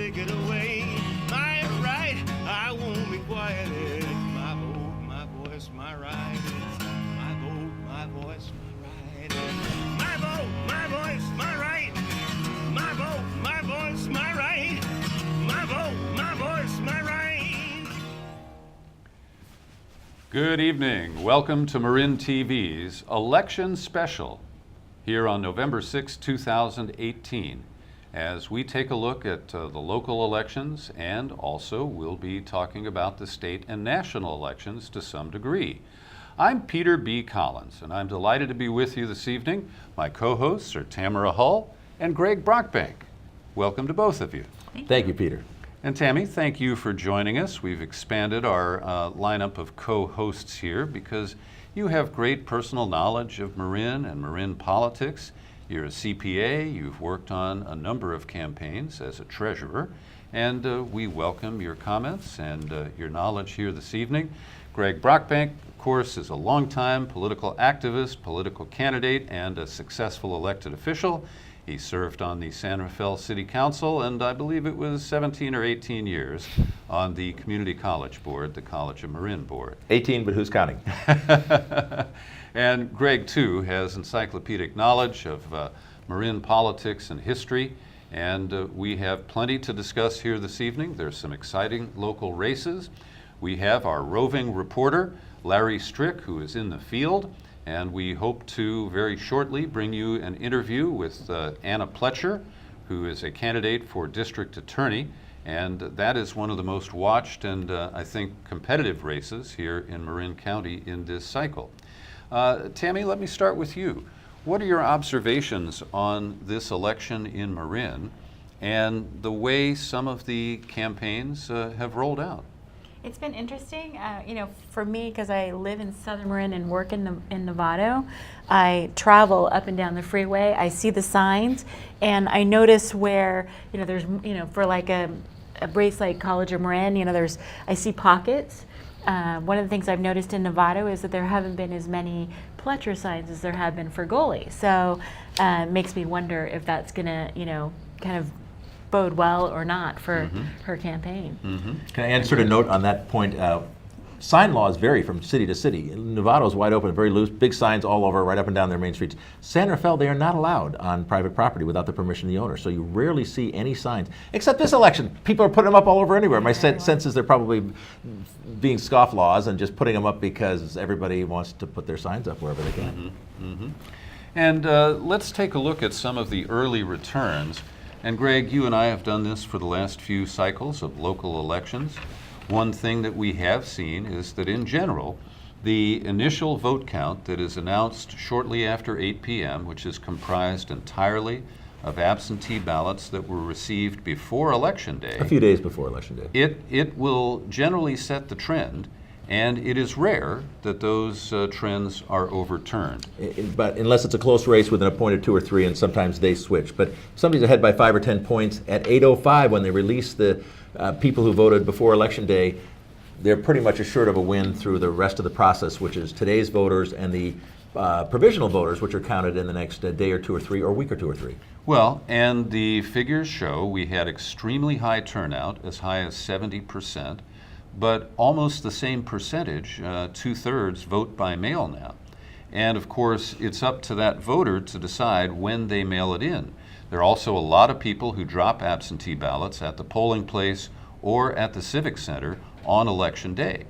take it away. My right, I won't be quieted. My vote, my voice, my right. My vote, my voice, my right. My vote, my voice, my right. My vote, my voice, my right. My vote, my voice, my right. Good evening. Welcome to Marin TV's Election Special here on November 6, 2018, as we take a look at the local elections, and also we'll be talking about the state and national elections to some degree. I'm Peter B. Collins, and I'm delighted to be with you this evening. My co-hosts are Tamara Hull and Greg Brockbank. Welcome to both of you. Thank you, Peter. And Tammy, thank you for joining us. We've expanded our lineup of co-hosts here because you have great personal knowledge of Marin and Marin politics. You're a CPA, you've worked on a number of campaigns as a treasurer, and we welcome your comments and your knowledge here this evening. Greg Brockbank, of course, is a longtime political activist, political candidate, and a successful elected official. He served on the San Rafael City Council, and I believe it was 17 or 18 years on the Community College Board, the College of Marin Board. 18, but who's counting? And Greg, too, has encyclopedic knowledge of Marin politics and history, and we have plenty to discuss here this evening. There's some exciting local races. We have our roving reporter, Larry Strick, who is in the field, and we hope to very shortly bring you an interview with Anna Pletcher, who is a candidate for district attorney, and that is one of the most watched and I think competitive races here in Marin County in this cycle. Tammy, let me start with you. What are your observations on this election in Marin and the way some of the campaigns have rolled out? It's been interesting, for me, because I live in Southern Marin and work in Novato. I travel up and down the freeway. I see the signs, and I notice where, there's, for like a race like College of Marin, I see pockets. One of the things I've noticed in Novato is that there haven't been as many Pletcher signs as there have been for Goli. So it makes me wonder if that's going to, kind of bode well or not for her campaign. Can I insert a note on that point? Sign laws vary from city to city. Novato is wide open, very loose, big signs all over, right up and down their main streets. San Rafael, they are not allowed on private property without the permission of the owner, so you rarely see any signs, except this election. People are putting them up all over anywhere. My sense is they're probably being scofflaws and just putting them up because everybody wants to put their signs up wherever they can. And let's take a look at some of the early returns. And Greg, you and I have done this for the last few cycles of local elections. One thing that we have seen is that in general, the initial vote count that is announced shortly after 8 p.m., which is comprised entirely of absentee ballots that were received before Election Day. A few days before Election Day. It will generally set the trend, and it is rare that those trends are overturned. But unless it's a close race with an appointed 2 or 3, and sometimes they switch. But if somebody's ahead by 5 or 10 points at 8:05 when they release the people who voted before Election Day, they're pretty much assured of a win through the rest of the process, which is today's voters and the provisional voters, which are counted in the next day or 2 or 3, or week or 2 or 3. Well, and the figures show we had extremely high turnout, as high as 70%. But almost the same percentage, 2/3, vote by mail now. And of course, it's up to that voter to decide when they mail it in. There are also a lot of people who drop absentee ballots at the polling place or at the Civic Center on Election Day.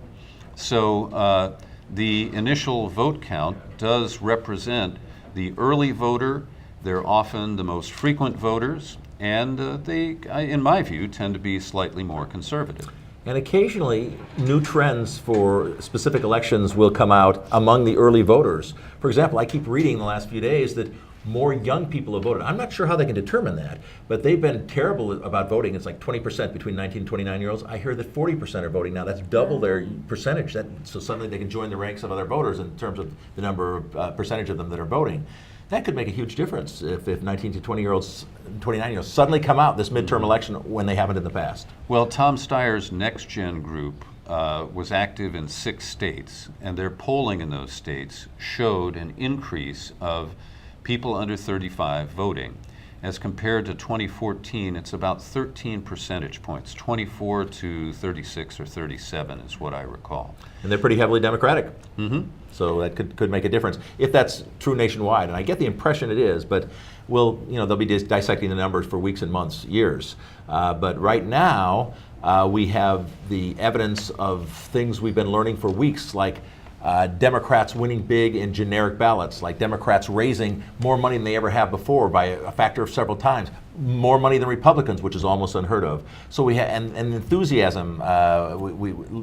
So the initial vote count does represent the early voter. They're often the most frequent voters, and they, in my view, tend to be slightly more conservative. And occasionally, new trends for specific elections will come out among the early voters. For example, I keep reading the last few days that more young people have voted. I'm not sure how they can determine that, but they've been terrible about voting. It's like 20% between 19 and 29-year-olds. I hear that 40% are voting now. That's double their percentage. So suddenly they can join the ranks of other voters in terms of the number of percentage of them that are voting. That could make a huge difference if 19 to 20-year-olds, 29-year-olds suddenly come out this midterm election when they haven't in the past. Well, Tom Steyer's Next Gen group was active in 6 states, and their polling in those states showed an increase of people under 35 voting. as compared to 2014, it's about 13 percentage points, 24 to 36 or 37 is what I recall. And they're pretty heavily Democratic. So that could make a difference if that's true nationwide. And I get the impression it is, but they'll be dissecting the numbers for weeks and months, years. But right now, we have the evidence of things we've been learning for weeks, like Democrats winning big in generic ballots, like Democrats raising more money than they ever have before by a factor of several times, more money than Republicans, which is almost unheard of. So we have, and enthusiasm,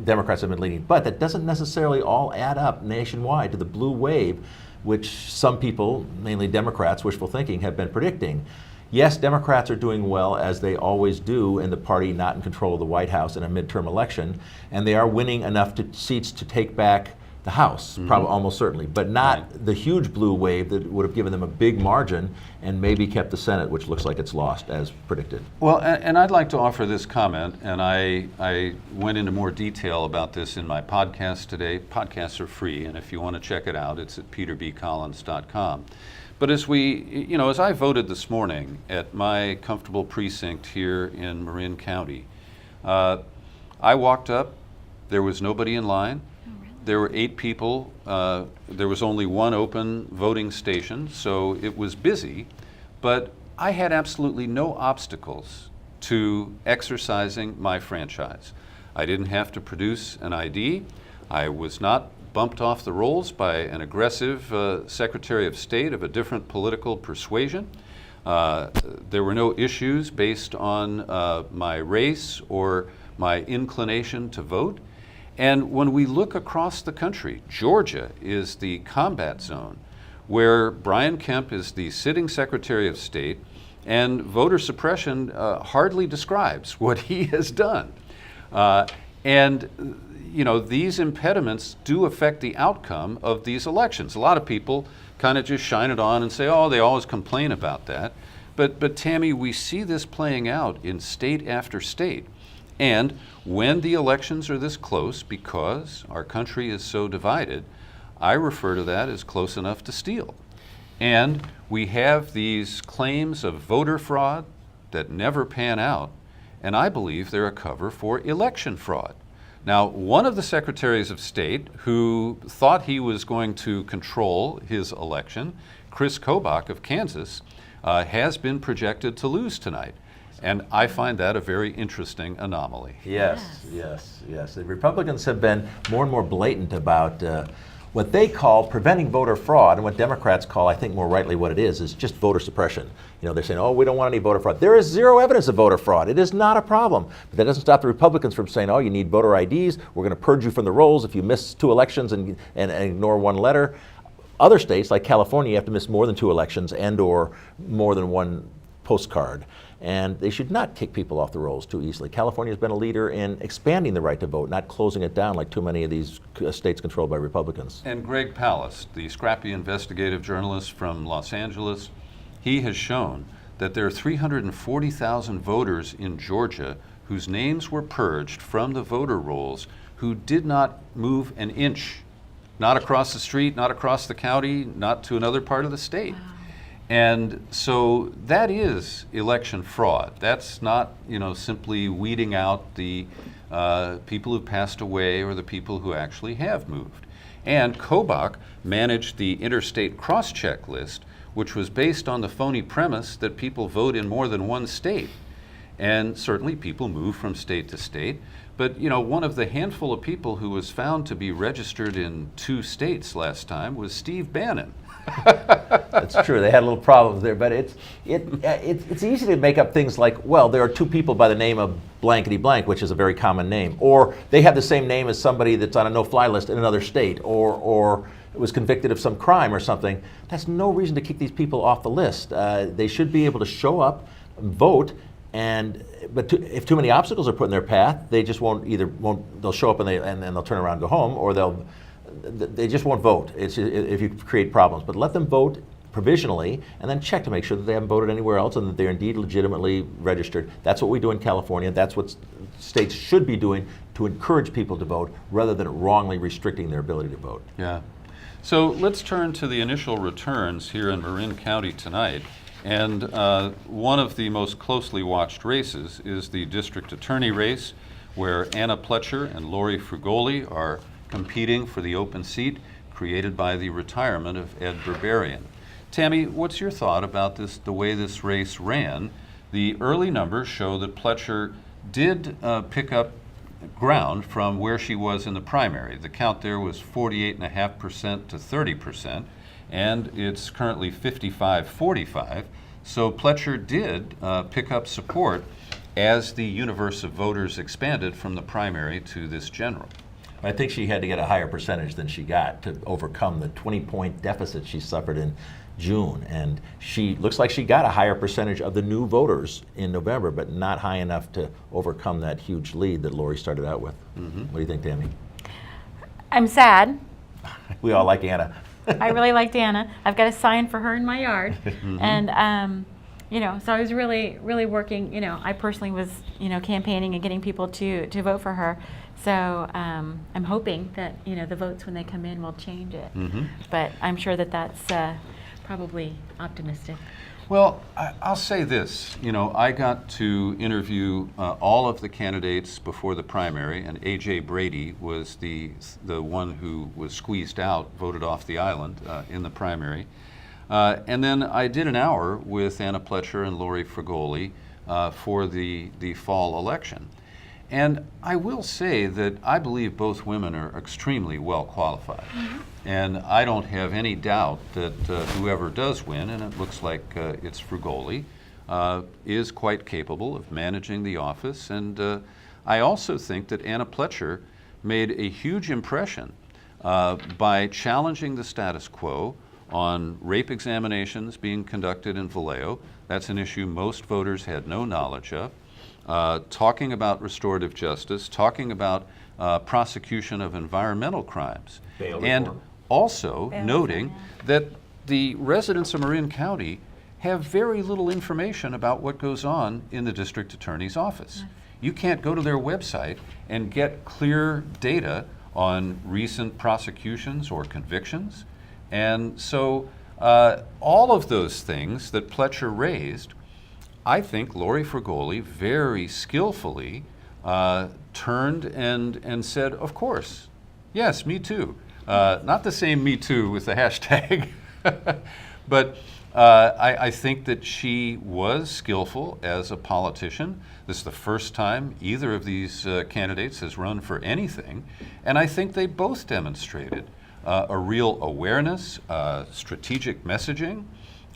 Democrats have been leading, but that doesn't necessarily all add up nationwide to the blue wave, which some people, mainly Democrats, wishful thinking, have been predicting. Yes, Democrats are doing well, as they always do in the party not in control of the White House in a midterm election, and they are winning enough seats to take back the House, probably almost certainly, but not the huge blue wave that would have given them a big margin and maybe kept the Senate, which looks like it's lost, as predicted. Well, and I'd like to offer this comment, and I went into more detail about this in my podcast today. Podcasts are free, and if you want to check it out, it's at peterbcollins.com. But as as I voted this morning at my comfortable precinct here in Marin County, I walked up, there was nobody in line. There were 8 people. There was only one open voting station, so it was busy, but I had absolutely no obstacles to exercising my franchise. I didn't have to produce an ID. I was not bumped off the rolls by an aggressive Secretary of State of a different political persuasion. There were no issues based on my race or my inclination to vote. And when we look across the country, Georgia is the combat zone where Brian Kemp is the sitting Secretary of State, and voter suppression hardly describes what he has done. These impediments do affect the outcome of these elections. A lot of people kind of just shine it on and say, oh, they always complain about that. But Tammy, we see this playing out in state after state. And when the elections are this close, because our country is so divided, I refer to that as close enough to steal. And we have these claims of voter fraud that never pan out, and I believe they're a cover for election fraud. Now, one of the secretaries of state who thought he was going to control his election, Chris Kobach of Kansas, has been projected to lose tonight. And I find that a very interesting anomaly. Yes. The Republicans have been more and more blatant about what they call preventing voter fraud, and what Democrats call, I think more rightly what it is just voter suppression. They're saying, oh, we don't want any voter fraud. There is zero evidence of voter fraud. It is not a problem. But that doesn't stop the Republicans from saying, oh, you need voter IDs. We're going to purge you from the rolls if you miss 2 elections and ignore 1 letter. Other states, like California, you have to miss more than 2 elections and or more than 1 postcard. And they should not kick people off the rolls too easily. California has been a leader in expanding the right to vote, not closing it down like too many of these states controlled by Republicans. And Greg Palast, the scrappy investigative journalist from Los Angeles, he has shown that there are 340,000 voters in Georgia whose names were purged from the voter rolls who did not move an inch, not across the street, not across the county, not to another part of the state. Wow. And so that is election fraud. That's not, simply weeding out the people who passed away or the people who actually have moved. And Kobach managed the interstate cross-check list, which was based on the phony premise that people vote in more than 1 state. And certainly people move from state to state. But, one of the handful of people who was found to be registered in 2 states last time was Steve Bannon. That's true. They had a little problems there, but it's easy to make up things like, well, there are 2 people by the name of blankety blank, which is a very common name, or they have the same name as somebody that's on a no-fly list in another state, or was convicted of some crime or something. That's no reason to kick these people off the list. They should be able to show up, vote, but if too many obstacles are put in their path, they just they'll show up and they'll turn around and go home, or they just won't vote if you create problems. But let them vote provisionally and then check to make sure that they haven't voted anywhere else and that they're indeed legitimately registered. That's what we do in California. That's what states should be doing to encourage people to vote rather than wrongly restricting their ability to vote. Yeah. So let's turn to the initial returns here in Marin County tonight. And one of the most closely watched races is the district attorney race, where Anna Pletcher and Lori Frugoli are competing for the open seat created by the retirement of Ed Berberian. Tammy, what's your thought about the way this race ran? The early numbers show that Pletcher did pick up ground from where she was in the primary. The count there was 48.5% to 30%, and it's currently 55-45. So Pletcher did pick up support as the universe of voters expanded from the primary to this general. I think she had to get a higher percentage than she got to overcome the 20-point deficit she suffered in June. And she looks like she got a higher percentage of the new voters in November, but not high enough to overcome that huge lead that Lori started out with. What do you think, Tammy? I'm sad. We all like Anna. I really liked Anna. I've got a sign for her in my yard. And, so I was really, really working, I personally was, campaigning and getting people to vote for her. So I'm hoping that, the votes when they come in will change it. But I'm sure that that's probably optimistic. Well, I'll say this. I got to interview all of the candidates before the primary, and A.J. Brady was the one who was squeezed out, voted off the island in the primary. And then I did an hour with Anna Pletcher and Lori Frugoli for the fall election. And I will say that I believe both women are extremely well qualified. And I don't have any doubt that whoever does win, and it looks like it's Frugoli, is quite capable of managing the office. And I also think that Anna Pletcher made a huge impression by challenging the status quo on rape examinations being conducted in Vallejo. That's an issue most voters had no knowledge of. Talking about restorative justice, talking about prosecution of environmental crimes, and also noting that the residents of Marin County have very little information about what goes on in the district attorney's office. You can't go to their website and get clear data on recent prosecutions or convictions. And so all of those things that Pletcher raised, I think Lori Frugoli very skillfully turned and said, of course, yes, me too. Not the same me too with the hashtag, but I think that she was skillful as a politician. This is the first time either of these candidates has run for anything, and I think they both demonstrated a real awareness, strategic messaging,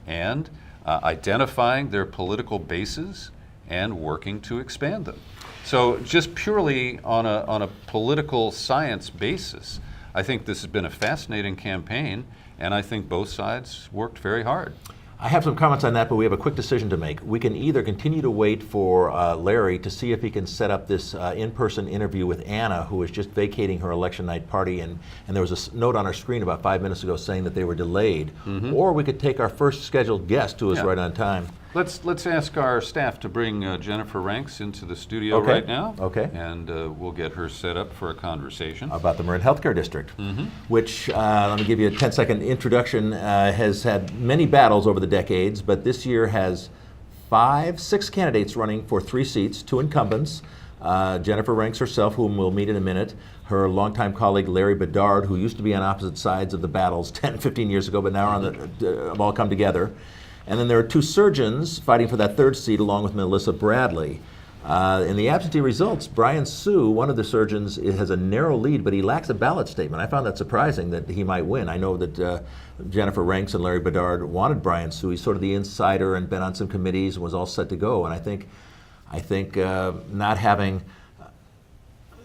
and identifying their political bases and working to expand them. So just purely on a political science basis, I think this has been a fascinating campaign, and I think both sides worked very hard. I have some comments on that, but we have a quick decision to make. We can either continue to wait for Larry to see if he can set up this in-person interview with Anna, who is just vacating her election night party, and there was a note on our screen about 5 minutes ago saying that they were delayed. Or we could take our first scheduled guest, who is right on time. Let's ask our staff to bring Jennifer Ranks into the studio right now. Okay. And we'll get her set up for a conversation. About the Marin Healthcare District, which, let me give you a 10-second introduction, has had many battles over the decades, but this year has 6 candidates running for 3 seats, 2 incumbents. Jennifer Ranks herself, whom we'll meet in a minute, her longtime colleague Larry Bedard, who used to be on opposite sides of the battles 10, 15 years ago, but now are on have all come together. And then there are 2 surgeons fighting for that 3rd seat, along with Melissa Bradley. In the absentee results, Brian Sue, one of the surgeons, has a narrow lead, but he lacks a ballot statement. I found that surprising that he might win. I know that Jennifer Ranks and Larry Bedard wanted Brian Sue. He's sort of the insider and been on some committees and was all set to go. And I think not having,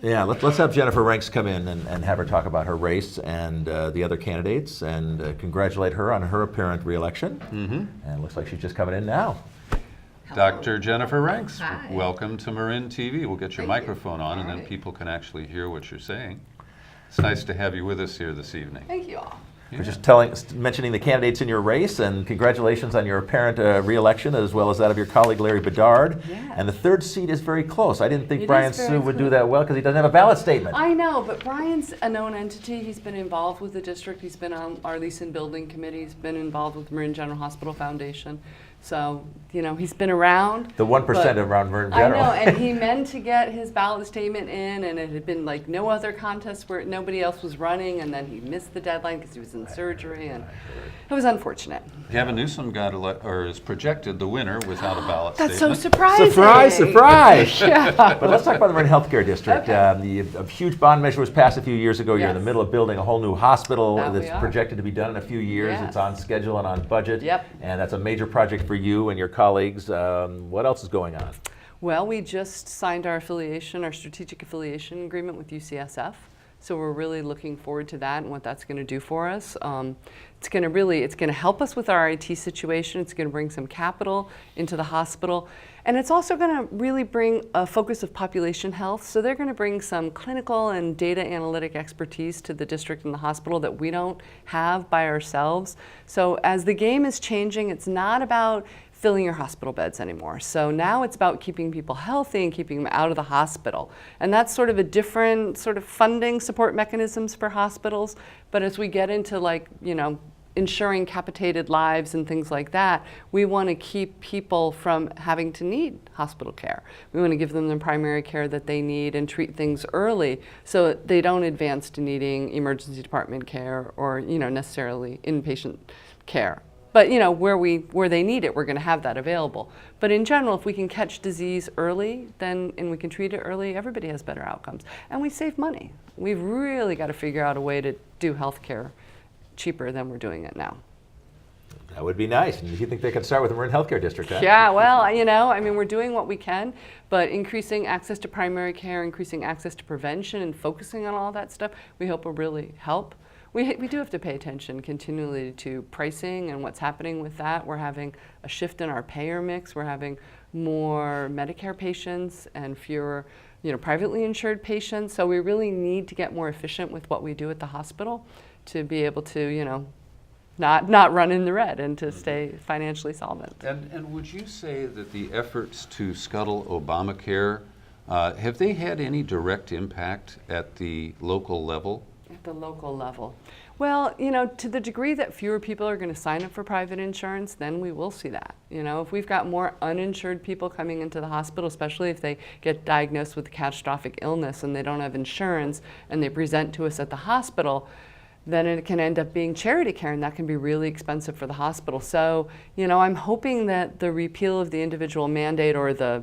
let's have Jennifer Ranks come in and have her talk about her race and the other candidates, and congratulate her on her apparent re-election. And it looks like she's just coming in now. Dr. Jennifer Ranks, Hi. welcome to Marin TV. We'll get your microphone on, and then people can actually hear what you're saying. It's nice to have you with us here this evening. Thank you all. We're just mentioning the candidates in your race, and congratulations on your apparent re-election, as well as that of your colleague Larry Bedard. Yeah. And the 3rd seat is very close. I didn't think It Brian is very Sue would do close. that well because he doesn't have a ballot statement. I know, but Brian's a known entity. He's been involved with the district. He's been on our lease and building committee. He's been involved with Marin General Hospital Foundation. So, you know, he's been around. The 1% but- around Marin I General. know, and he meant to get his ballot statement in, and it had been like no other contest where nobody else was running, and then he missed the deadline because he was in surgery, and it was unfortunate. Gavin Newsom or is projected the winner without a ballot That's so statement. surprising. Surprise, surprise! Yeah. But let's talk about the Marin Healthcare District. Okay. A huge bond measure was passed a few years ago. You're in the Yes. middle of building a whole new hospital That we that's are. projected to be done in a few years. Yes. It's on schedule and on budget. Yep. And that's a major project for you and your colleagues. What else is going on? Well, we just signed our strategic affiliation agreement with UCSF. So we're really looking forward to that and what that's going to do for us. It's going to help us with our IT situation. It's going to bring some capital into the hospital. And it's also going to really bring a focus of population health. So they're going to bring some clinical and data analytic expertise to the district and the hospital that we don't have by ourselves. So as the game is changing, it's not about filling your hospital beds anymore. So now it's about keeping people healthy and keeping them out of the hospital. And that's sort of a different sort of funding support mechanisms for hospitals. But as we get into, like, you know, ensuring capitated lives and things like that, we want to keep people from having to need hospital care. We want to give them the primary care that they need and treat things early so they don't advance to needing emergency department care or, you know, necessarily inpatient care. But, you know, where they need it, we're going to have that available. But in general, if we can catch disease early, and we can treat it early, everybody has better outcomes. And we save money. We've really got to figure out a way to do healthcare cheaper than we're doing it now. That would be nice. And you think they could start with the Marin Healthcare District, huh? Yeah, well, you know, I mean, we're doing what we can, but increasing access to primary care, increasing access to prevention, and focusing on all that stuff, we hope will really help. We do have to pay attention continually to pricing and what's happening with that. We're having a shift in our payer mix. We're having more Medicare patients and fewer, you know, privately insured patients. So we really need to get more efficient with what we do at the hospital to be able to, you know, not run in the red and to stay financially solvent. And would you say that the efforts to scuttle Obamacare, have they had any direct impact at the local level? At the local level. Well, you know, to the degree that fewer people are going to sign up for private insurance, then we will see that. You know, if we've got more uninsured people coming into the hospital, especially if they get diagnosed with a catastrophic illness and they don't have insurance and they present to us at the hospital, then it can end up being charity care, and that can be really expensive for the hospital. So, you know, I'm hoping that the repeal of the individual mandate, or the,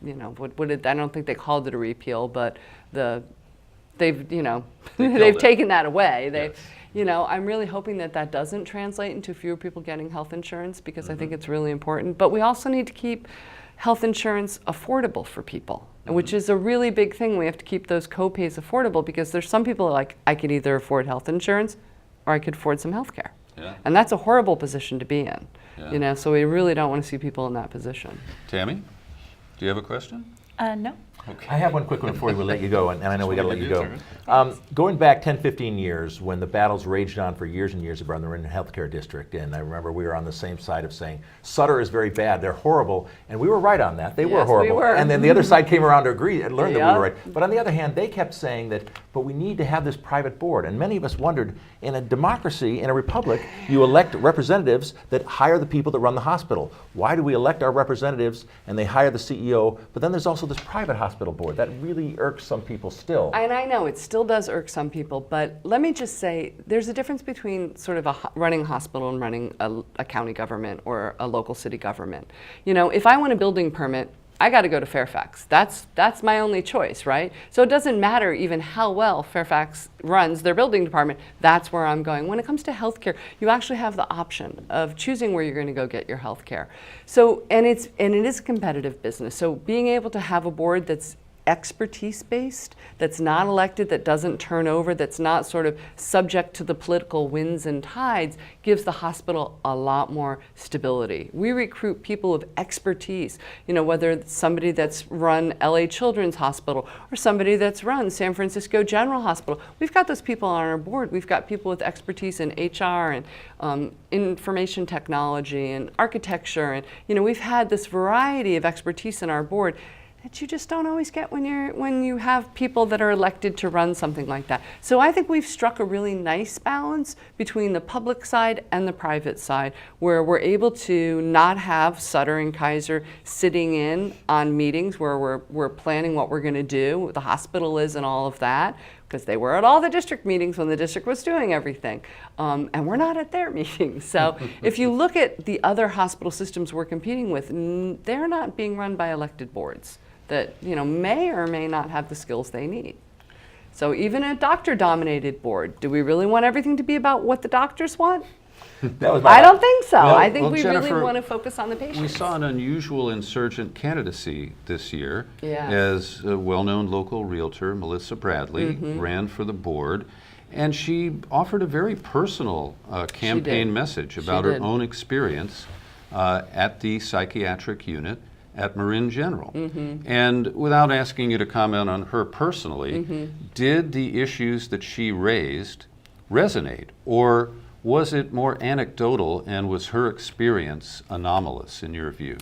you know, I don't think they called it a repeal, but they've, you know, they've taken that away. Yes. You know, I'm really hoping that that doesn't translate into fewer people getting health insurance, because I think it's really important. But we also need to keep health insurance affordable for people, which is a really big thing. We have to keep those co-pays affordable, because there's some people like, I could either afford health insurance or I could afford some health care. Yeah. And that's a horrible position to be in. Yeah. You know, so we really don't want to see people in that position. Tammy, do you have a question? No. I have one quick one before we let you go, and I know we got to let you go. Sure. Going back 10, 15 years, when the battles raged on for years and years around the Marin Healthcare District, and I remember we were on the same side of saying, Sutter is very bad, they're horrible, and we were right on that. They were Yes, we horrible. were. And then the other side came around to agree and learned that we Yep. were right. But on the other hand, they kept saying that, but we need to have this private board. And many of us wondered, in a democracy, in a republic, you elect representatives that hire the people that run the hospital. Why do we elect our representatives and they hire the CEO, but then there's also this private hospital board? That really irks some people still. And I know it still does irk some people, but let me just say, there's a difference between sort of running a hospital and running a county government or a local city government. You know, if I want a building permit, I got to go to Fairfax. That's my only choice, right? So it doesn't matter even how well Fairfax runs their building department. That's where I'm going. When it comes to healthcare, you actually have the option of choosing where you're going to go get your healthcare. So, and it is a competitive business. So being able to have a board that's expertise based, that's not elected, that doesn't turn over, that's not sort of subject to the political winds and tides, gives the hospital a lot more stability. We recruit people with expertise, you know, whether it's somebody that's run LA Children's Hospital or somebody that's run San Francisco General Hospital. We've got those people on our board. We've got people with expertise in HR and information technology and architecture, and you know, we've had this variety of expertise in our board. that you just don't always get when you have people that are elected to run something like that. So I think we've struck a really nice balance between the public side and the private side, where we're able to not have Sutter and Kaiser sitting in on meetings where we're planning what we're going to do, the hospital is and all of that, because they were at all the district meetings when the district was doing everything. And we're not at their meetings. So if you look at the other hospital systems we're competing with, they're not being run by elected boards that may or may not have the skills they need. So even a doctor-dominated board, do we really want everything to be about what the doctors want? I don't think so. Well, I think well, we Jennifer, really want to focus on the patients. We saw an unusual insurgent candidacy this year, Yes. as a well-known local realtor, Melissa Bradley, ran for the board, and she offered a very personal campaign message about her own experience at the psychiatric unit at Marin General. And without asking you to comment on her personally, did the issues that she raised resonate, or was it more anecdotal, and was her experience anomalous in your view?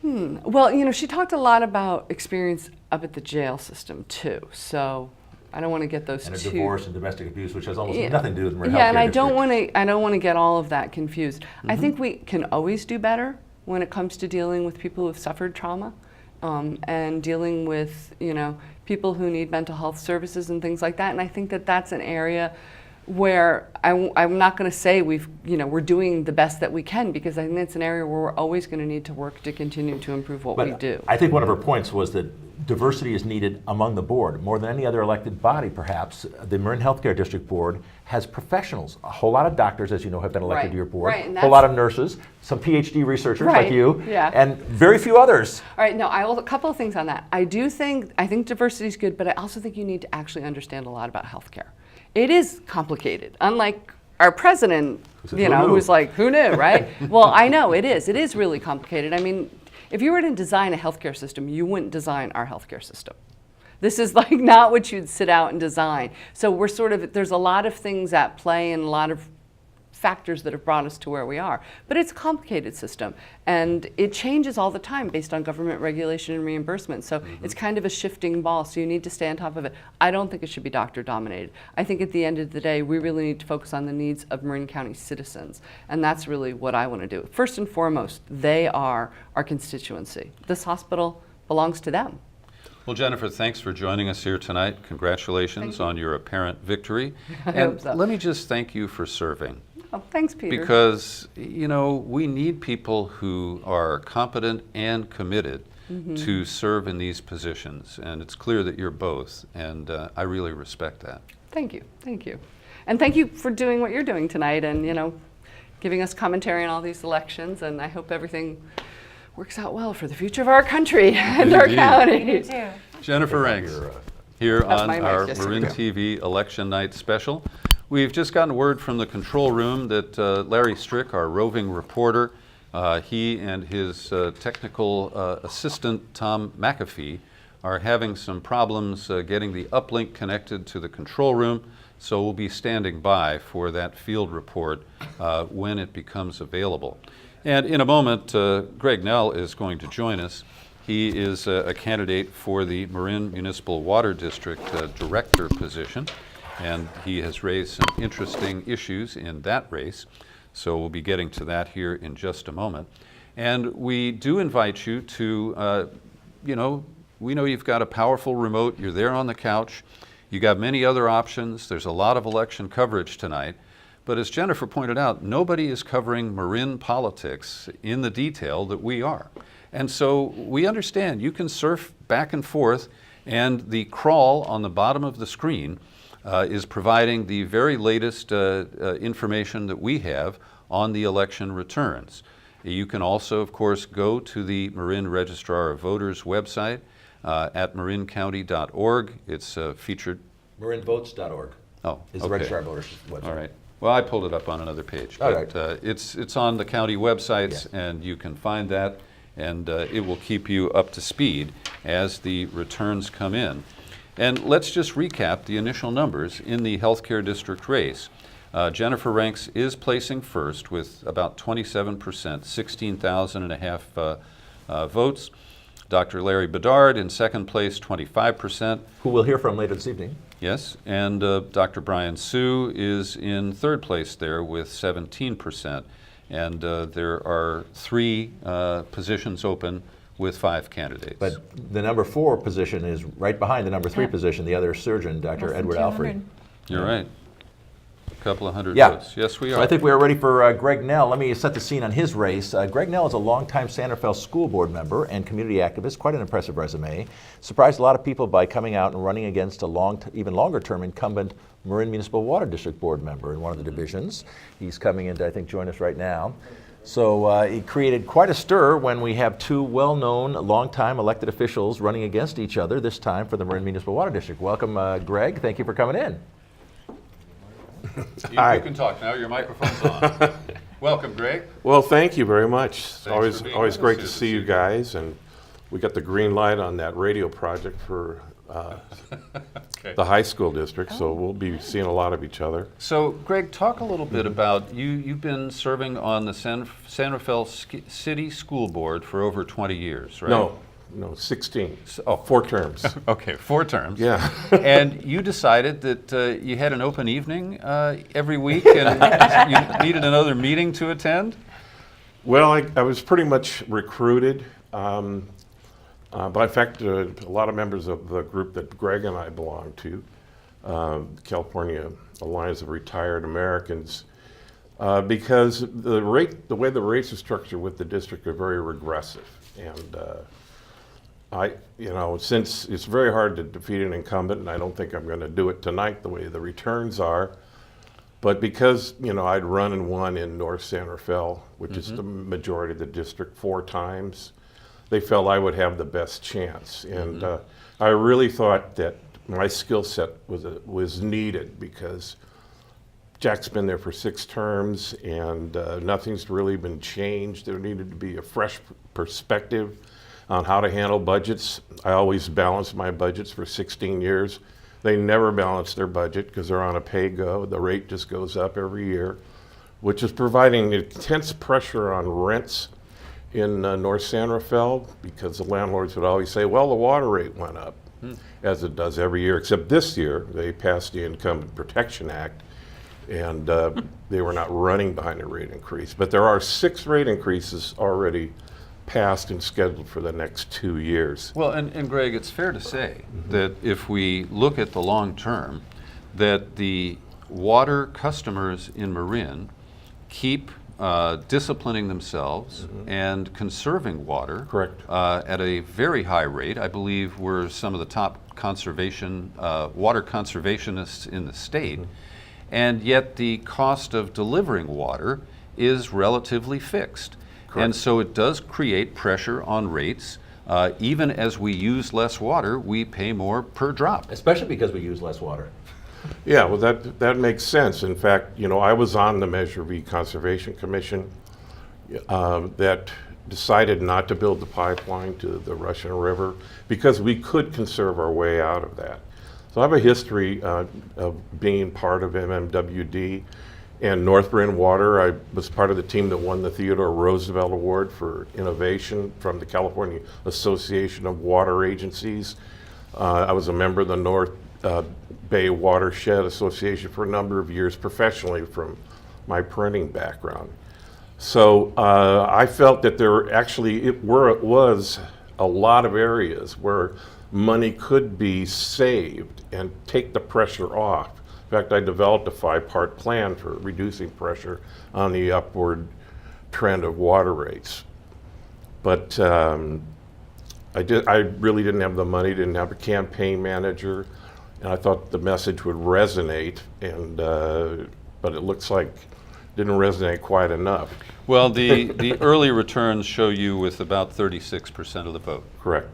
Well, she talked a lot about experience up at the jail system too. So I don't want to get those And a two. divorce and domestic abuse, which has almost nothing to do with Marin Yeah, and Healthcare I don't District. want to get all of that confused. I think we can always do better when it comes to dealing with people who have suffered trauma, and dealing with people who need mental health services and things like that. And I think that that's an area where I'm not going to say we're doing the best that we can, because I think it's an area where we're always going to need to work to continue to improve what we do. I think one of her points was that diversity is needed among the board. More than any other elected body, perhaps, the Marin Healthcare District Board has professionals. A whole lot of doctors, as you know, have been elected Right, to your board. right, and A whole lot of nurses, some PhD researchers like Right, you, yeah. and very few others. All right, no, a couple of things on that. I think diversity is good, but I also think you need to actually understand a lot about healthcare. It is complicated, unlike our president, who's like, who knew, right? Well, I know it is. It is really complicated. I mean, if you were to design a healthcare system, you wouldn't design our healthcare system. This is like not what you'd sit out and design. So there's a lot of things at play and a lot of factors that have brought us to where we are. But it's a complicated system, and it changes all the time based on government regulation and reimbursement. So it's kind of a shifting ball, so you need to stay on top of it. I don't think it should be doctor dominated. I think at the end of the day, we really need to focus on the needs of Marin County citizens, and that's really what I want to do. First and foremost, they are our constituency. This hospital belongs to them. Well, Jennifer, thanks for joining us here tonight. Congratulations on your apparent victory. I And hope so. let me just thank you for serving. Oh, thanks, Peter. Because, we need people who are competent and committed to serve in these positions. And it's clear that you're both, and I really respect that. Thank you. And thank you for doing what you're doing tonight and, giving us commentary on all these elections. And I hope everything works out well for the future of our country and our Indeed. county. You too. Jennifer Ranks, here That's on my mic, our yes, Marin thank TV Election Night Special. We've just gotten word from the control room that Larry Strick, our roving reporter, he and his technical assistant, Tom McAfee, are having some problems getting the uplink connected to the control room, so we'll be standing by for that field report when it becomes available. And in a moment, Greg Nell is going to join us. He is a candidate for the Marin Municipal Water District Director position, and he has raised some interesting issues in that race. So we'll be getting to that here in just a moment. And we do invite you to, we know you've got a powerful remote, you're there on the couch, you got many other options, there's a lot of election coverage tonight. But as Jennifer pointed out, nobody is covering Marin politics in the detail that we are. And so we understand you can surf back and forth, and the crawl on the bottom of the screen is providing the very latest information that we have on the election returns. You can also, of course, go to the Marin Registrar of Voters website at marincounty.org. It's featured. MarinVotes.org Oh, is the okay. Registrar of Voters website. All right. Well, I pulled it up on another page, All but right. it's on the county websites, and you can find that, and it will keep you up to speed as the returns come in. And let's just recap the initial numbers in the healthcare district race. Jennifer Ranks is placing first with about 27%, 16,000 and a half votes. Dr. Larry Bedard in second place, 25%. Who we'll hear from later this evening. Yes, and Dr. Brian Sue is in third place there with 17%. And there are 3 positions open with 5 candidates. But the number 4 position is right behind the number 3 position, the other surgeon, Dr. Edward Alfred. You're right. A couple of hundred Yeah. votes. Yes, we So are. I think we are ready for Greg Nell. Let me set the scene on his race. Greg Nell is a longtime San Rafael School Board member and community activist, quite an impressive resume. Surprised a lot of people by coming out and running against a even longer-term incumbent Marin Municipal Water District Board member in one of the divisions. He's coming in to, I think, join us right now. So it created quite a stir when we have 2 well-known, longtime elected officials running against each other, this time for the Marin Municipal Water District. Welcome, Greg. Thank you for coming in. You can talk now. Your microphone's on. Welcome, Greg. Well, thank you very much. It's Thanks for being always with great us to here see this you evening. guys, and we got the green light on that radio project for Okay. the high school district, so we'll be seeing a lot of each other. So, Greg, talk a little bit about you've been serving on the San Rafael City School Board for over 20 years, right? No, 16. Oh. 4 terms. Okay, 4 terms. Yeah. And you decided that you had an open evening every week and you needed another meeting to attend? Well, I was pretty much recruited. But in fact, a lot of members of the group that Greg and I belong to, California Alliance of Retired Americans, because the way the rates are structured with the district are very regressive. And since it's very hard to defeat an incumbent, and I don't think I'm going to do it tonight the way the returns are, but because, I'd run and won in North San Rafael, which is the majority of the district 4 times, they felt I would have the best chance. And I really thought that my skill set was needed because Jack's been there for 6 terms and nothing's really been changed. There needed to be a fresh perspective on how to handle budgets. I always balanced my budgets for 16 years. They never balance their budget because they're on a pay-go. The rate just goes up every year, which is providing intense pressure on rents in North San Rafael, because the landlords would always say, well, the water rate went up, as it does every year, except this year they passed the Incumbent Protection Act, and they were not running behind a rate increase. But there are 6 rate increases already passed and scheduled for the next 2 years. Well, and Greg, it's fair to say that if we look at the long term, that the water customers in Marin keep disciplining themselves and conserving water. Correct. At a very high rate. I believe we're some of the top water conservationists in the state. And yet the cost of delivering water is relatively fixed. Correct. And so it does create pressure on rates. Even as we use less water, we pay more per drop. Especially because we use less water. Yeah, well, that makes sense. In fact, I was on the Measure V Conservation Commission that decided not to build the pipeline to the Russian River because we could conserve our way out of that. So I have a history of being part of MMWD and North Marin Water. I was part of the team that won the Theodore Roosevelt Award for Innovation from the California Association of Water Agencies. I was a member of the North Bay Watershed Association for a number of years professionally from my printing background. So I felt that there actually was a lot of areas where money could be saved and take the pressure off. In fact, I developed a 5-part plan for reducing pressure on the upward trend of water rates. But I really didn't have the money, didn't have a campaign manager, and I thought the message would resonate, but it looks like it didn't resonate quite enough. Well, the early returns show you with about 36% of the vote. Correct.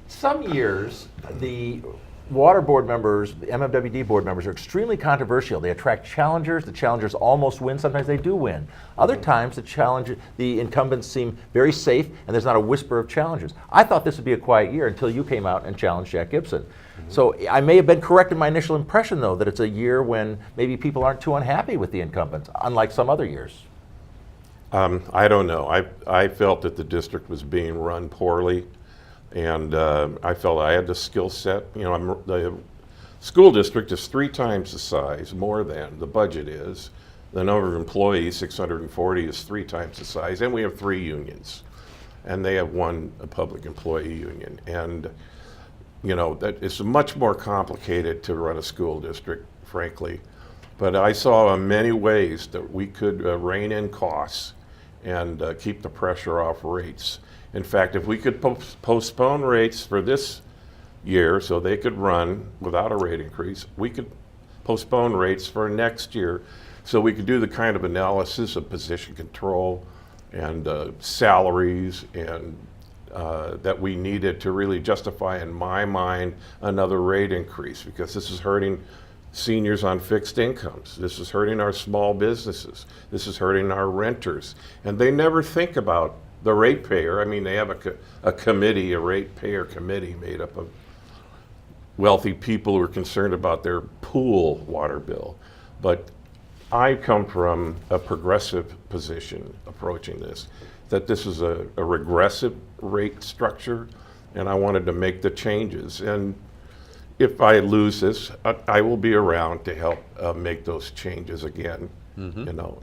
Some years, the water board members, the MMWD board members are extremely controversial. They attract challengers. The challengers almost win. Sometimes they do win. Other times, the incumbents seem very safe, and there's not a whisper of challengers. I thought this would be a quiet year until you came out and challenged Jack Gibson. So I may have been correct in my initial impression, though, that it's a year when maybe people aren't too unhappy with the incumbents, unlike some other years. I don't know. I felt that the district was being run poorly. And I felt I had the skill set. You know, the school district is 3 times the size, more than the budget is. The number of employees, 640, is 3 times the size, and we have 3 unions. And they have 1 public employee union. And, you know, that it's much more complicated to run a school district, frankly. But I saw many ways that we could rein in costs and keep the pressure off rates. In fact, if we could postpone rates for this year so they could run without a rate increase, we could postpone rates for next year so we could do the kind of analysis of position control and salaries and that we needed to really justify, in my mind, another rate increase, because this is hurting seniors on fixed incomes. This is hurting our small businesses. This is hurting our renters. And they never think about the ratepayer. I mean, they have a committee, a ratepayer committee made up of wealthy people who are concerned about their pool water bill. But I come from a progressive position approaching this, that this is a regressive rate structure, and I wanted to make the changes. And if I lose this, I will be around to help make those changes again, you know.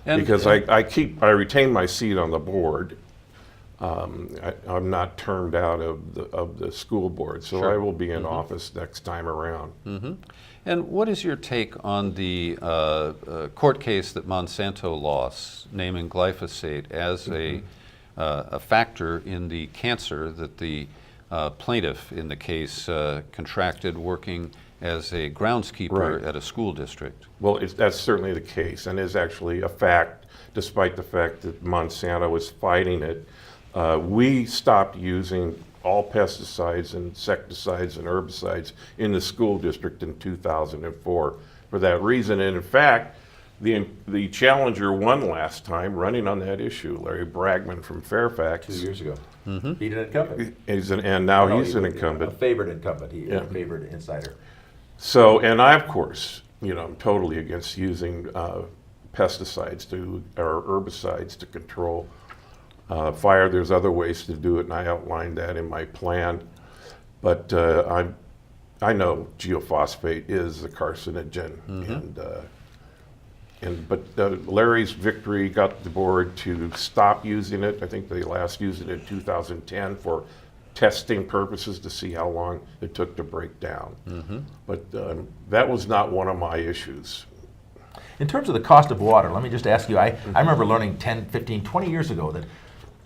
Because I retain my seat on the board. I'm not termed out of the school board, so I will be in office next time around. And what is your take on the court case that Monsanto lost, naming glyphosate as a factor in the cancer that the plaintiff in the case contracted working as a groundskeeper at a school district? Well, that's certainly the case, and is actually a fact, despite the fact that Monsanto was fighting it. We stopped using all pesticides, insecticides, and herbicides in the school district in 2004 for that reason. And in fact, the challenger won last time running on that issue, Larry Bragman from Fairfax. 2 years ago. Beat an incumbent. And now he's an incumbent. A favored incumbent, a favored insider. So, and I, of course, you know, I'm totally against using pesticides or herbicides to control fire. There's other ways to do it, and I outlined that in my plan. But I know geophosphate is a carcinogen, but Larry's victory got the board to stop using it. I think they last used it in 2010 for testing purposes to see how long it took to break down. But that was not one of my issues. In terms of the cost of water, let me just ask you, I remember learning 10, 15, 20 years ago that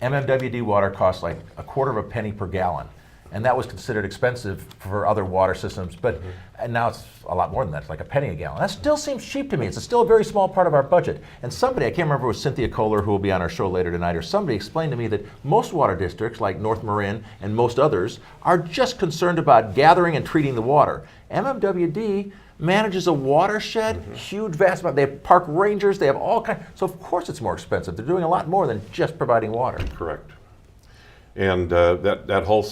MMWD water costs like a quarter of a penny per gallon. And that was considered expensive for other water systems, but and now it's a lot more than that. It's like a penny a gallon. That still seems cheap to me. It's still a very small part of our budget. And somebody, I can't remember if it was Cynthia Kohler, who will be on our show later tonight, or somebody explained to me that most water districts, like North Marin and most others, are just concerned about gathering and treating the water. MMWD manages a watershed, huge, vast amount. They have park rangers, they have all kinds. So of course it's more expensive. They're doing a lot more than just providing water. Correct. And that whole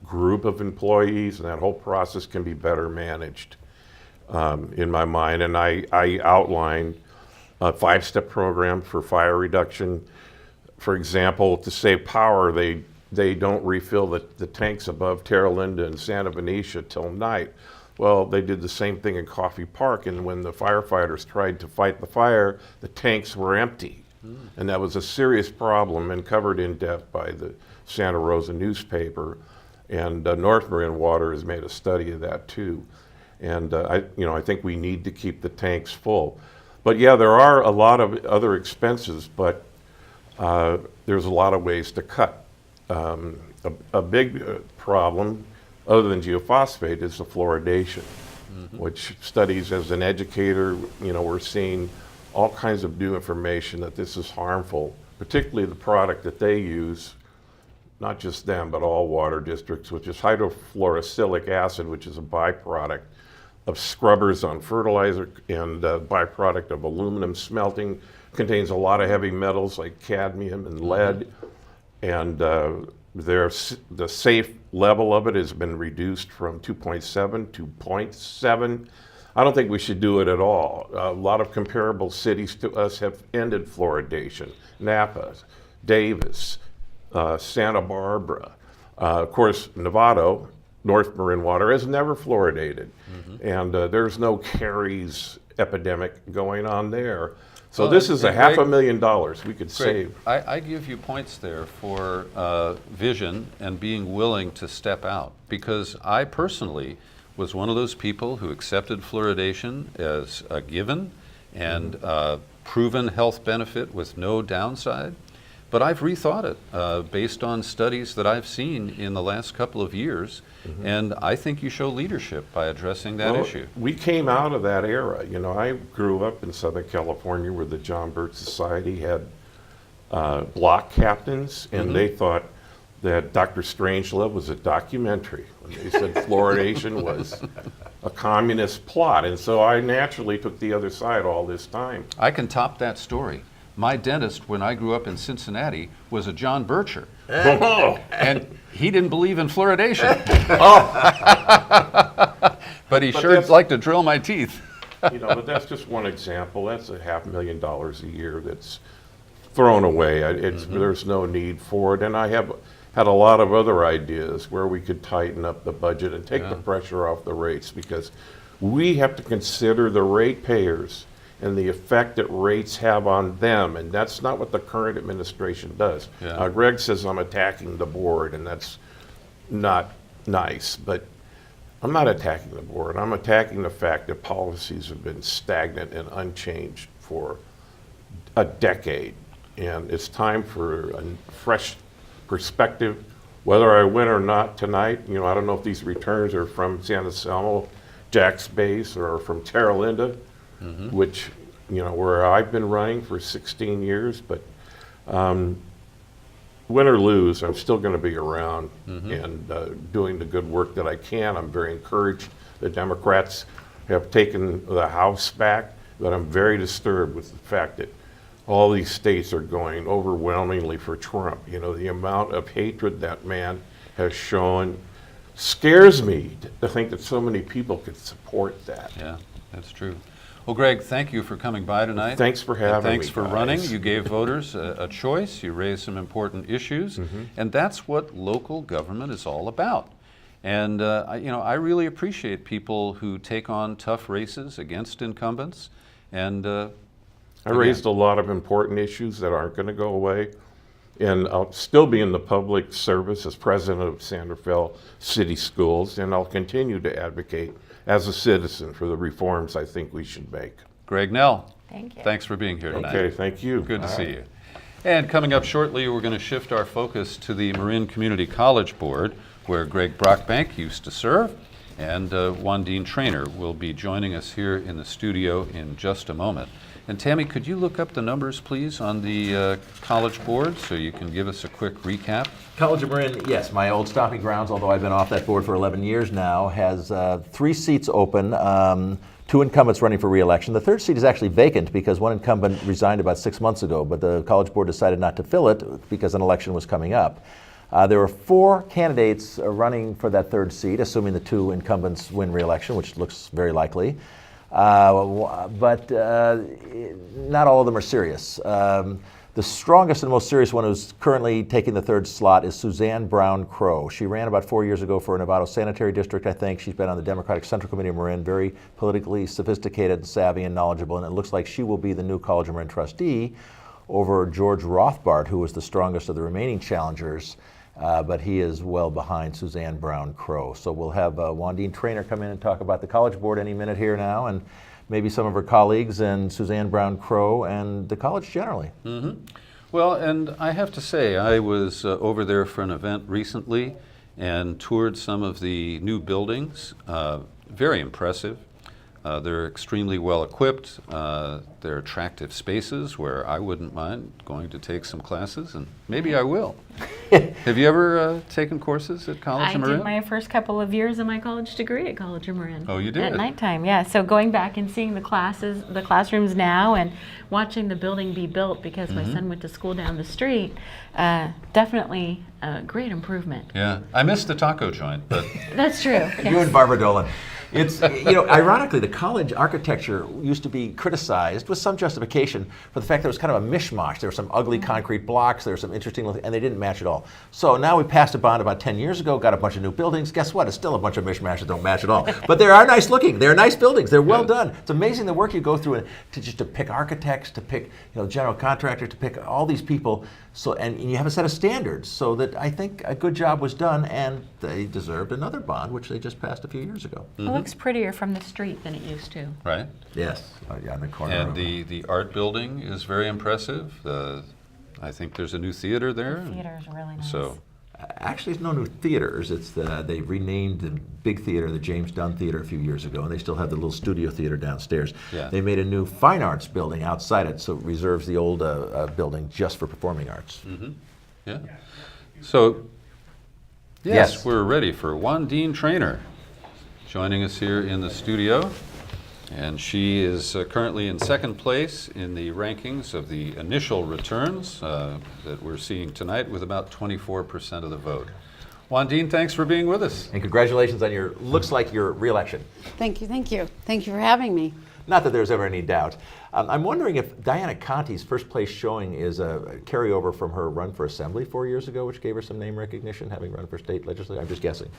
group of employees and that whole process can be better managed, in my mind. And I outlined a 5-step program for fire reduction. For example, to save power, they don't refill the tanks above Terra Linda and Santa Benicia till night. Well, they did the same thing in Coffey Park, and when the firefighters tried to fight the fire, the tanks were empty. And that was a serious problem and covered in depth by the Santa Rosa newspaper. And North Marin Water has made a study of that too. And I think we need to keep the tanks full. But yeah, there are a lot of other expenses, but there's a lot of ways to cut. A big problem, other than geophosphate, is the fluoridation, which studies as an educator, we're seeing all kinds of new information that this is harmful, particularly the product that they use, not just them, but all water districts, which is hydrofluorosilicic acid, which is a byproduct of scrubbers on fertilizer and a byproduct of aluminum smelting. Contains a lot of heavy metals like cadmium and lead, and the safe level of it has been reduced from 2.7 to 0.7. I don't think we should do it at all. A lot of comparable cities to us have ended fluoridation. Napa, Davis, Santa Barbara, Of course, Novato, North Marin water, is never fluoridated. And there's no caries epidemic going on there. So Well, this is and $500,000 we could Greg, save. I give you points there for vision and being willing to step out, because I personally was one of those people who accepted fluoridation as a given and proven health benefit with no downside. But I've rethought it based on studies that I've seen in the last couple of years, and I think you show leadership by addressing that Well, issue. we came out of that era. You know, I grew up in Southern California where the John Birch Society had block captains, and they thought that Dr. Strangelove was a documentary when they said fluoridation was a communist plot. And so I naturally took the other side all this time. I can top that story. My dentist, when I grew up in Cincinnati, was a John Bircher, Oh, and he didn't believe in fluoridation. But he sure that's- liked to drill my teeth. you know, but that's just one example. That's $500,000 a year that's thrown away. There's no need for it. And I have had a lot of other ideas where we could tighten up the budget and take the pressure off the rates, because we have to consider the ratepayers and the effect that rates have on them, and that's not what the current administration does. Yeah. Greg says I'm attacking the board, and that's not nice, but I'm not attacking the board. I'm attacking the fact that policies have been stagnant and unchanged for a decade, and it's time for a fresh perspective. Whether I win or not tonight, you know, I don't know if these returns are from San Anselmo, Jack's base, or from Terra Linda, which, you know, where I've been running for 16 years, but win or lose, I'm still going to be around and doing the good work that I can. I'm very encouraged. The Democrats have taken the House back, but I'm very disturbed with the fact that all these states are going overwhelmingly for Trump. You know, the amount of hatred that man has shown scares me to think that so many people could support that. Yeah, that's true. Well, Greg, thank you for coming by tonight. Thanks for And having me, thanks for guys. running. You gave voters a choice. You raised some important issues, and that's what local government is all about. And I really appreciate people who take on tough races against incumbents. And I raised a lot of important issues that aren't going to go away, and I'll still be in the public service as president of Santa Fe City Schools, and I'll continue to advocate as a citizen for the reforms I think we should make. Greg Nell, Thank you. thanks for being here tonight. Okay, thank you. Good to All see right. you. And coming up shortly, we're going to shift our focus to the Marin Community College Board, where Greg Brockbank used to serve, and Wandine Trainer will be joining us here in the studio in just a moment. And Tammy, could you look up the numbers, please, on the College Board so you can give us a quick recap? College of Marin, yes, my old stomping grounds, although I've been off that board for 11 years now, has 3 seats open, 2 incumbents running for re-election. The 3rd seat is actually vacant because one incumbent resigned about 6 months ago, but the College Board decided not to fill it because an election was coming up. There were 4 candidates running for that 3rd seat, assuming the 2 incumbents win re-election, which looks very likely. But not all of them are serious. The strongest and most serious one who's currently taking the 3rd slot is Suzanne Brown Crow. She ran about 4 years ago for a Novato Sanitary District, I think. She's been on the Democratic Central Committee of Marin, very politically sophisticated, savvy, and knowledgeable, and it looks like she will be the new College of Marin trustee over George Rothbard, who was the strongest of the remaining challengers, but he is well behind Suzanne Brown Crow. So we'll have Wandine Trainer come in and talk about the College Board any minute here now, and maybe some of her colleagues and Suzanne Brown Crow and the college generally. Well, and I have to say, I was over there for an event recently and toured some of the new buildings. Very impressive. They're extremely well equipped. They're attractive spaces where I wouldn't mind going to take some classes, and maybe I will. Have you ever taken courses at College I of Marin? did my first couple of years of my college degree at College of Marin. Oh, you did? At nighttime, yeah. So going back and seeing the classes, the classrooms now, and watching the building be built because my son went to school down the street, definitely a great improvement. Yeah, I missed the taco joint, but That's true. You yes. and Barbara Dolan. It's, ironically, the college architecture used to be criticized with some justification for the fact that it was kind of a mishmash. There were some ugly concrete blocks, there were some interesting, and they didn't match at all. So now we passed a bond about 10 years ago, got a bunch of new buildings. Guess what? It's still a bunch of mishmash that don't match at all. But they are nice looking. They're nice buildings. They're well done. It's amazing the work you go through to pick architects, to pick general contractors, to pick all these people. So and you have a set of standards. So that I think a good job was done, and they deserved another bond, which they just passed a few years ago. It looks prettier from the street than it used to. Right? Yes, on the corner. And the art building is very impressive. I think there's a new theater there. The theater is really nice. So, Actually, it's no new theaters. It's they renamed the big theater the James Dunn Theater a few years ago, and they still have the little studio theater downstairs. Yeah. They made a new fine arts building outside it, so it reserves the old building just for performing arts. yeah. So, yes, Yes. we're ready for Wandine Trainer joining us here in the studio. And she is currently in second place in the rankings of the initial returns that we're seeing tonight, with about 24% of the vote. Wandine, thanks for being with us. And congratulations on looks like your re-election. Thank you, thank you. Thank you for having me. Not that there's ever any doubt. I'm wondering if Diana Conti's first place showing is a carryover from her run for assembly 4 years ago, which gave her some name recognition, having run for state legislature. I'm just guessing.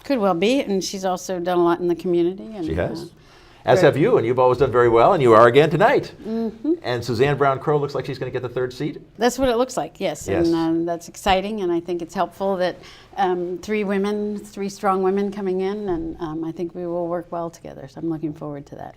Could well be, and she's also done a lot in the community. And, She has. As have you, and you've always done very well, and you are again tonight. And Suzanne Brown Crow looks like she's going to get the third seat. That's what it looks like, yes. Yes. And that's exciting, and I think it's helpful that three strong women coming in, and I think we will work well together, so I'm looking forward to that.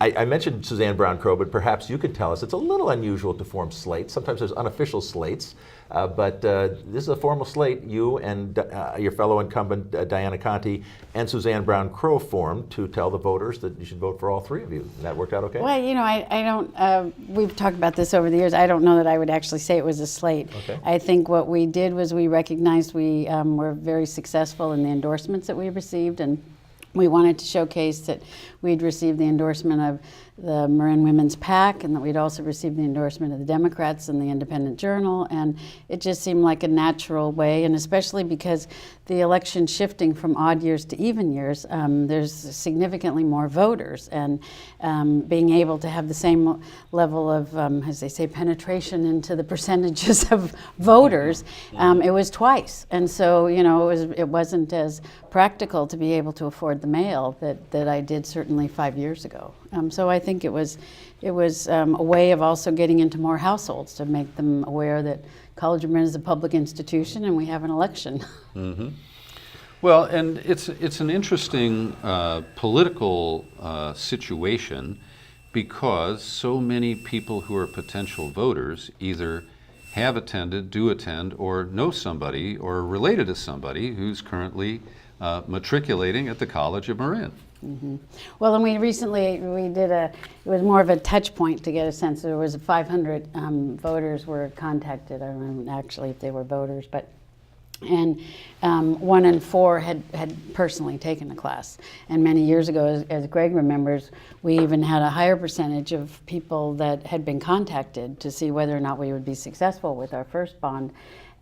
I mentioned Suzanne Brown Crow, but perhaps you could tell us, it's a little unusual to form slates. Sometimes there's unofficial slates, but this is a formal slate. You and your fellow incumbent Diana Conti and Suzanne Brown Crow formed to tell the voters that you should vote for all three of you. And that worked out okay? Well, I don't, we've talked about this over the years. I don't know that I would actually say it was a slate. Okay. I think what we did was we recognized we were very successful in the endorsements that we received, and we wanted to showcase that we'd received the endorsement of the Marin Women's PAC, and that we'd also received the endorsement of the Democrats and the Independent Journal, and it just seemed like a natural way, and especially because the election shifting from odd years to even years, there's significantly more voters, and being able to have the same level of, as they say, penetration into the percentages of voters, it was twice, and so it wasn't as practical to be able to afford the mail that I did certainly 5 years ago. So I think it was a way of also getting into more households to make them aware that College of Marin is a public institution and we have an election. Well, and it's an interesting political situation, because so many people who are potential voters either have attended, do attend, or know somebody or are related to somebody who's currently matriculating at the College of Marin. Well, and we did it was more of a touch point to get a sense. There was 500 voters were contacted. I don't know actually if they were voters, and 1 in 4 had personally taken the class. And many years ago, as Greg remembers, we even had a higher percentage of people that had been contacted to see whether or not we would be successful with our first bond.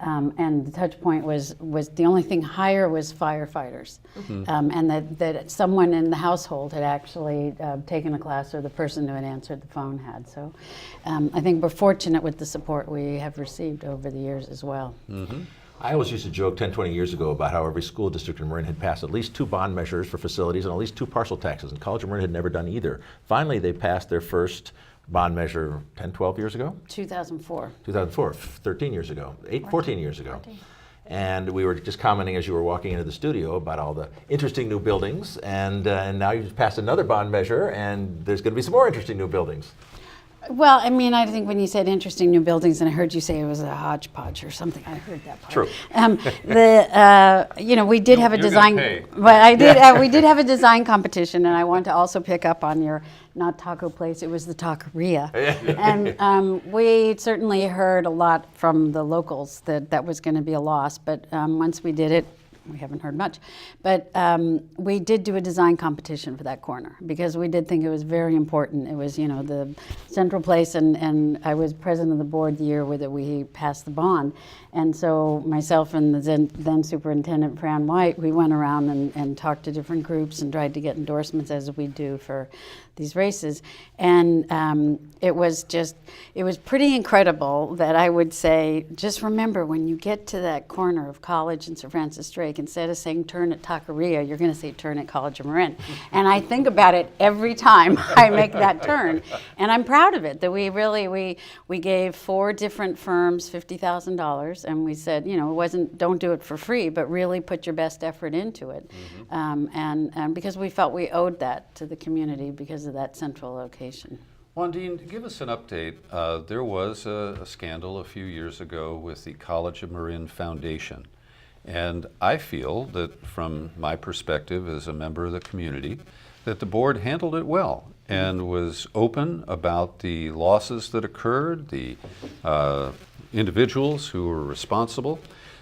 And the touch point was the only thing higher was firefighters, and that someone in the household had actually taken a class, or the person who had answered the phone had. So I think we're fortunate with the support we have received over the years as well. I always used to joke 10, 20 years ago about how every school district in Marin had passed at least 2 bond measures for facilities and at least 2 parcel taxes, and College of Marin had never done either. Finally, they passed their first bond measure 10, 12 years ago? 2004. 2004, 13 years ago, 14 years ago. And we were just commenting as you were walking into the studio about all the interesting new buildings, and now you've passed another bond measure, and there's going to be some more interesting new buildings. Well, I mean, I think when you said interesting new buildings, and I heard you say it was a hodgepodge or something, I heard that part. True. We did have a You're design, gonna pay. but we did have a design competition, and I want to also pick up on your not taco place, it was the taqueria. And we certainly heard a lot from the locals that was going to be a loss, but once we did it, we haven't heard much. But we did do a design competition for that corner because we did think it was very important. It was, the central place, and I was president of the board the year that we passed the bond. And so myself and the then Superintendent Fran White, we went around and talked to different groups and tried to get endorsements, as we do for these races. And it was pretty incredible that I would say, just remember, when you get to that corner of College and Sir Francis Drake, instead of saying turn at Taqueria, you're going to say turn at College of Marin. And I think about it every time I make that turn. And I'm proud of it, that we gave 4 different firms $50,000, and we said, it wasn't, don't do it for free, but really put your best effort into it. And because we felt we owed that to the community because of that central location. Wandine, give us an update. There was a scandal a few years ago with the College of Marin Foundation. And I feel that from my perspective as a member of the community, that the board handled it well and was open about the losses that occurred, the individuals who were responsible.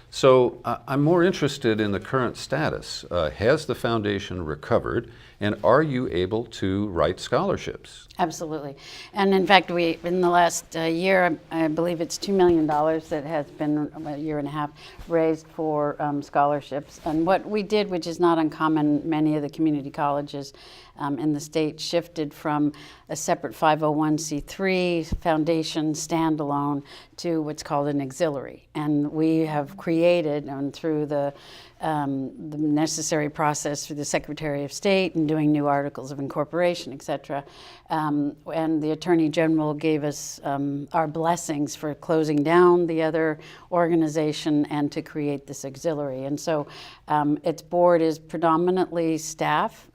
So I'm more interested in the current status. Has the foundation recovered, and are you able to write scholarships? Absolutely. And in fact, in the last year, I believe it's $2 million that has been, a year and a half, raised for scholarships. And what we did, which is not uncommon, many of the community colleges in the state shifted from a separate 501c3 foundation standalone to what's called an auxiliary. And we have created, and through the necessary process through the Secretary of State and doing new articles of incorporation, et cetera. And the Attorney General gave us our blessings for closing down the other organization and to create this auxiliary. And so its board is predominantly staff,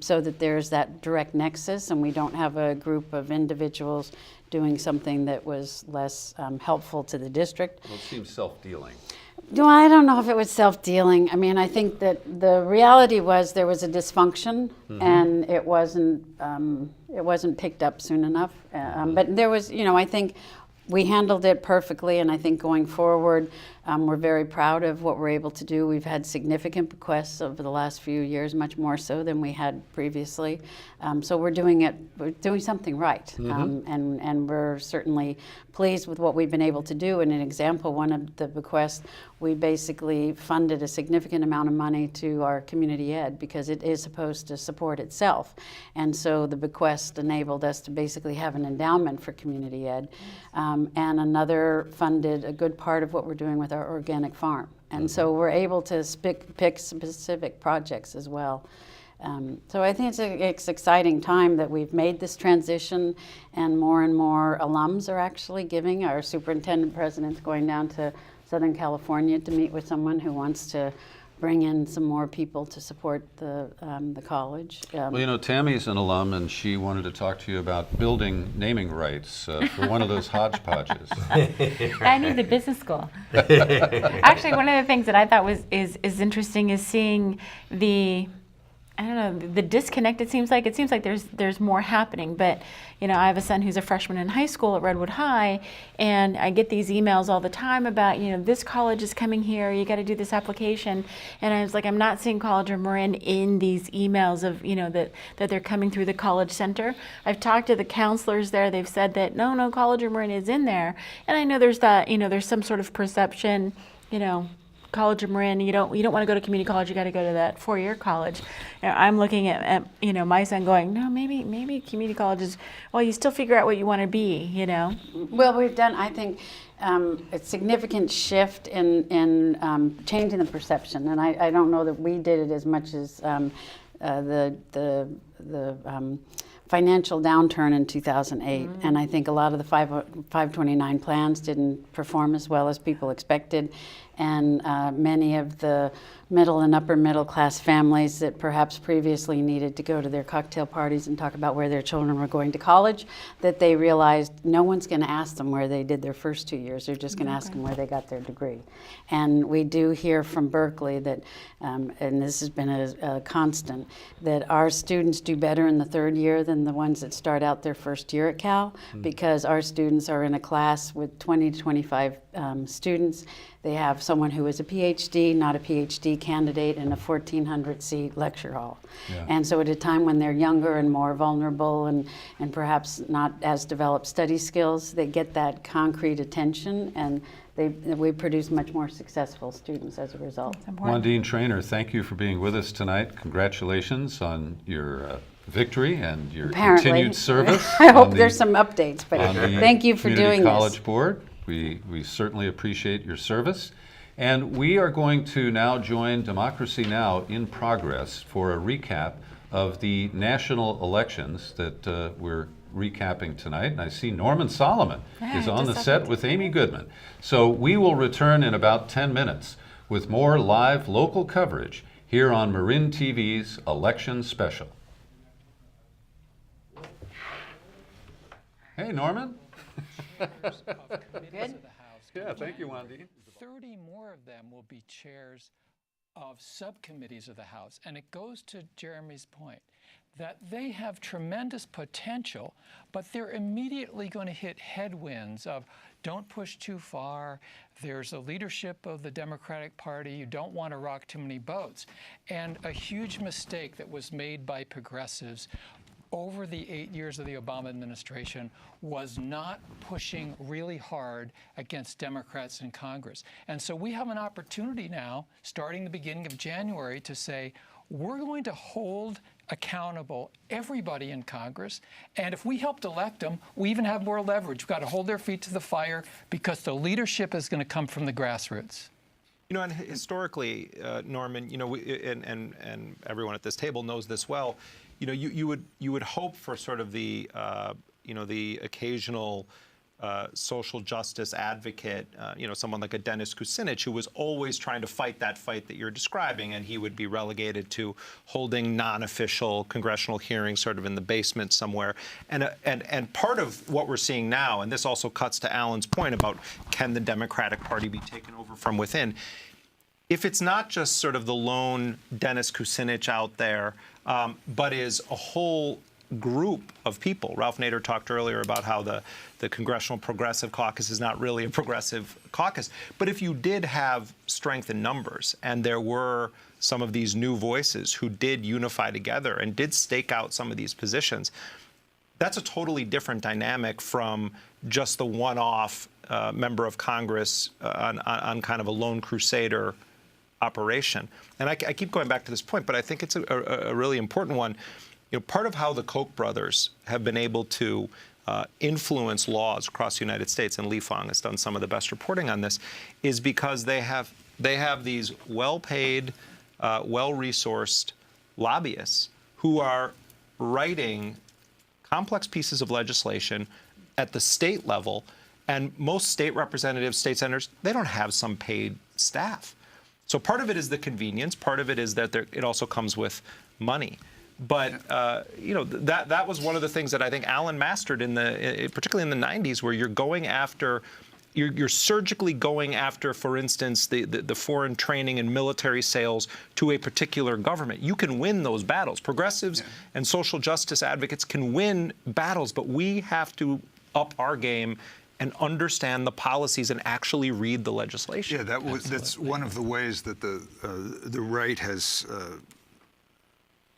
so that there's that direct nexus, and we don't have a group of individuals doing something that was less helpful to the district. Well, it seems self-dealing. No, I don't know if it was self-dealing. I mean, I think that the reality was there was a dysfunction, and it wasn't picked up soon enough. But there was, I think we handled it perfectly, and I think going forward, we're very proud of what we're able to do. We've had significant bequests over the last few years, much more so than we had previously. So we're doing something right, and we're certainly pleased with what we've been able to do. And an example, one of the bequests, we basically funded a significant amount of money to our community ed because it is supposed to support itself. And so the bequest enabled us to basically have an endowment for community ed. And another funded a good part of what we're doing with our organic farm. And so we're able to pick specific projects as well. So I think it's an exciting time that we've made this transition, and more alums are actually giving. Our superintendent president's going down to Southern California to meet with someone who wants to bring in some more people to support the college. Well, Tammy's an alum, and she wanted to talk to you about building naming rights for one of those hodgepodges. I need the business school. Actually, one of the things that I thought is interesting is seeing the disconnect. It seems like there's more happening, but I have a son who's a freshman in high school at Redwood High, and I get these emails all the time about this college is coming here, you got to do this application, and I was like, I'm not seeing College of Marin in these emails of that they're coming through the college center. I've talked to the counselors there. They've said that no, College of Marin is in there, and I know there's that there's some sort of perception, College of Marin, you don't want to go to community college, you got to go to that 4-year college. I'm looking at my son going, no, maybe community college is, well, you still figure out what you want to be, Well, we've done, I think, a significant shift in changing the perception, and I don't know that we did it as much as the financial downturn in 2008, and I think a lot of the 529 plans didn't perform as well as people expected, and many of the middle and upper middle class families that perhaps previously needed to go to their cocktail parties and talk about where their children were going to college, that they realized no one's going to ask them where they did their first 2 years, they're just going to ask them where they got their degree. And we do hear from Berkeley that, and this has been a constant, that our students do better in the 3rd year than than the ones that start out their first year at Cal, because our students are in a class with 20 to 25 students. They have someone who is a PhD, not a PhD candidate, in a 1,400-seat lecture hall. Yeah. And so at a time when they're younger and more vulnerable and perhaps not as developed study skills, they get that concrete attention, and we produce much more successful students as a result. Wandine Traynor, thank you for being with us tonight. Congratulations on your victory and your Apparently. continued service. I hope there's some updates, but on the thank you for Community doing College this. Board. We certainly appreciate your service. And we are going to now join Democracy Now! In progress for a recap of the national elections that we're recapping tonight. And I see Norman Solomon is on the set with Amy Goodman. So we will return in about 10 minutes with more live local coverage here on Marin TV's Election Special. Hey, Norman. Good. Yeah, thank you, Wandine. 30 more of them will be chairs of subcommittees of the House. And it goes to Jeremy's point that they have tremendous potential, but they're immediately going to hit headwinds of don't push too far. There's a leadership of the Democratic Party. You don't want to rock too many boats. And a huge mistake that was made by progressives over the 8 years of the Obama administration was not pushing really hard against Democrats in Congress. And so we have an opportunity now, starting the beginning of January, to say, we're going to hold accountable everybody in Congress. And if we helped elect them, we even have more leverage. We've got to hold their feet to the fire because the leadership is going to come from the grassroots. You know, and historically, Norman, you know, and everyone at this table knows this well. You know, you would hope for sort of the you know, the occasional social justice advocate, you know, someone like a Dennis Kucinich, who was always trying to fight that fight that you're describing, and he would be relegated to holding non-official congressional hearings sort of in the basement somewhere. And part of what we're seeing now, and this also cuts to Alan's point about can the Democratic Party be taken over from within, if it's not just sort of the lone Dennis Kucinich out there, but is a whole group of people. Ralph Nader talked earlier about how the Congressional Progressive Caucus is not really a progressive caucus. But if you did have strength in numbers, and there were some of these new voices who did unify together and did stake out some of these positions, that's a totally different dynamic from just the one-off member of Congress on kind of a lone crusader operation. And I keep going back to this point, but I think it's a really important one. You know, part of how the Koch brothers have been able to influence laws across the United States, and Lee Fang has done some of the best reporting on this, is because they have these well-paid, well-resourced lobbyists who are writing complex pieces of legislation at the state level, and most state representatives, state senators, they don't have some paid staff. So part of it is the convenience. Part of it is that it also comes with money. But you know, that was one of the things that I think Alan mastered particularly in the 90s, where you're going after, you're surgically going after, for instance, the foreign training and military sales to a particular government. You can win those battles. Progressives and social justice advocates can win battles, but we have to up our game and understand the policies and actually read the legislation. Yeah, that's one of the ways that the right has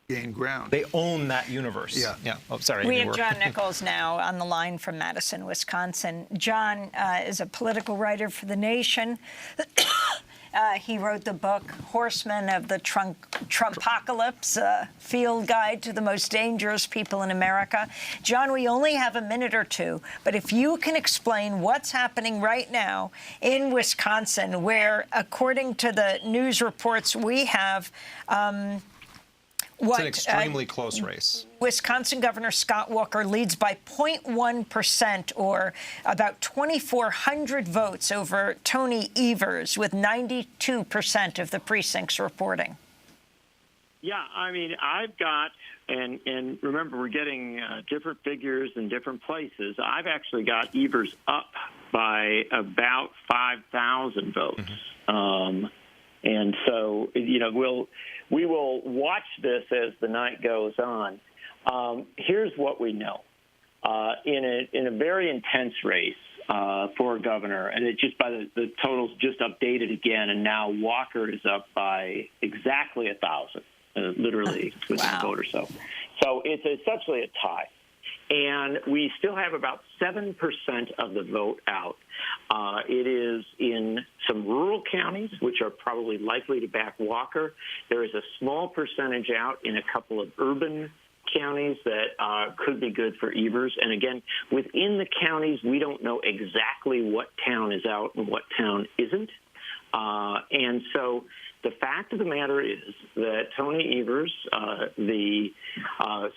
gained ground. They own that universe. Yeah. Oh, sorry. We Amy, have John Nichols now on the line from Madison, Wisconsin. John is a political writer for The Nation. He wrote the book Horsemen of the Trumpocalypse, a field guide to the most dangerous people in America. John, we only have a minute or two, but if you can explain what's happening right now in Wisconsin, where, according to the news reports we have, it's an extremely close race. Wisconsin Governor Scott Walker leads by 0.1%, or about 2,400 votes, over Tony Evers, with 92% of the precincts reporting. Yeah, I mean, I've got, and remember, we're getting different figures in different places. I've actually got Evers up by about 5,000 votes. Mm-hmm. And so, you know, we will watch this as the night goes on. Here's what we know. In a very intense race for governor, and it just by the totals just updated again, and now Walker is up by exactly 1,000, literally with the vote or so. So it's essentially a tie. And we still have about 7% of the vote out. It is in some rural counties, which are probably likely to back Walker. There is a small percentage out in a couple of urban counties that could be good for Evers. And again, within the counties, we don't know exactly what town is out and what town isn't. And so the fact of the matter is that Tony Evers, the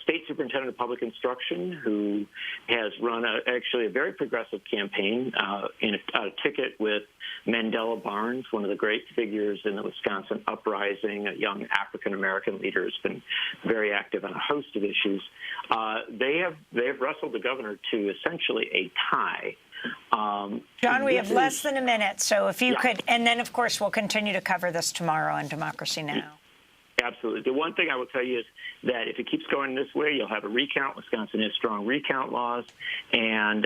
state superintendent of public instruction, who has run actually a very progressive campaign in a ticket with Mandela Barnes, one of the great figures in the Wisconsin uprising, a young African-American leader who's been very active on a host of issues. They have wrestled the governor to essentially a tie. John, we have less than a minute, so if you could, and then, of course, we'll continue to cover this tomorrow on Democracy Now! Absolutely. The one thing I will tell you is that if it keeps going this way, you'll have a recount. Wisconsin has strong recount laws, and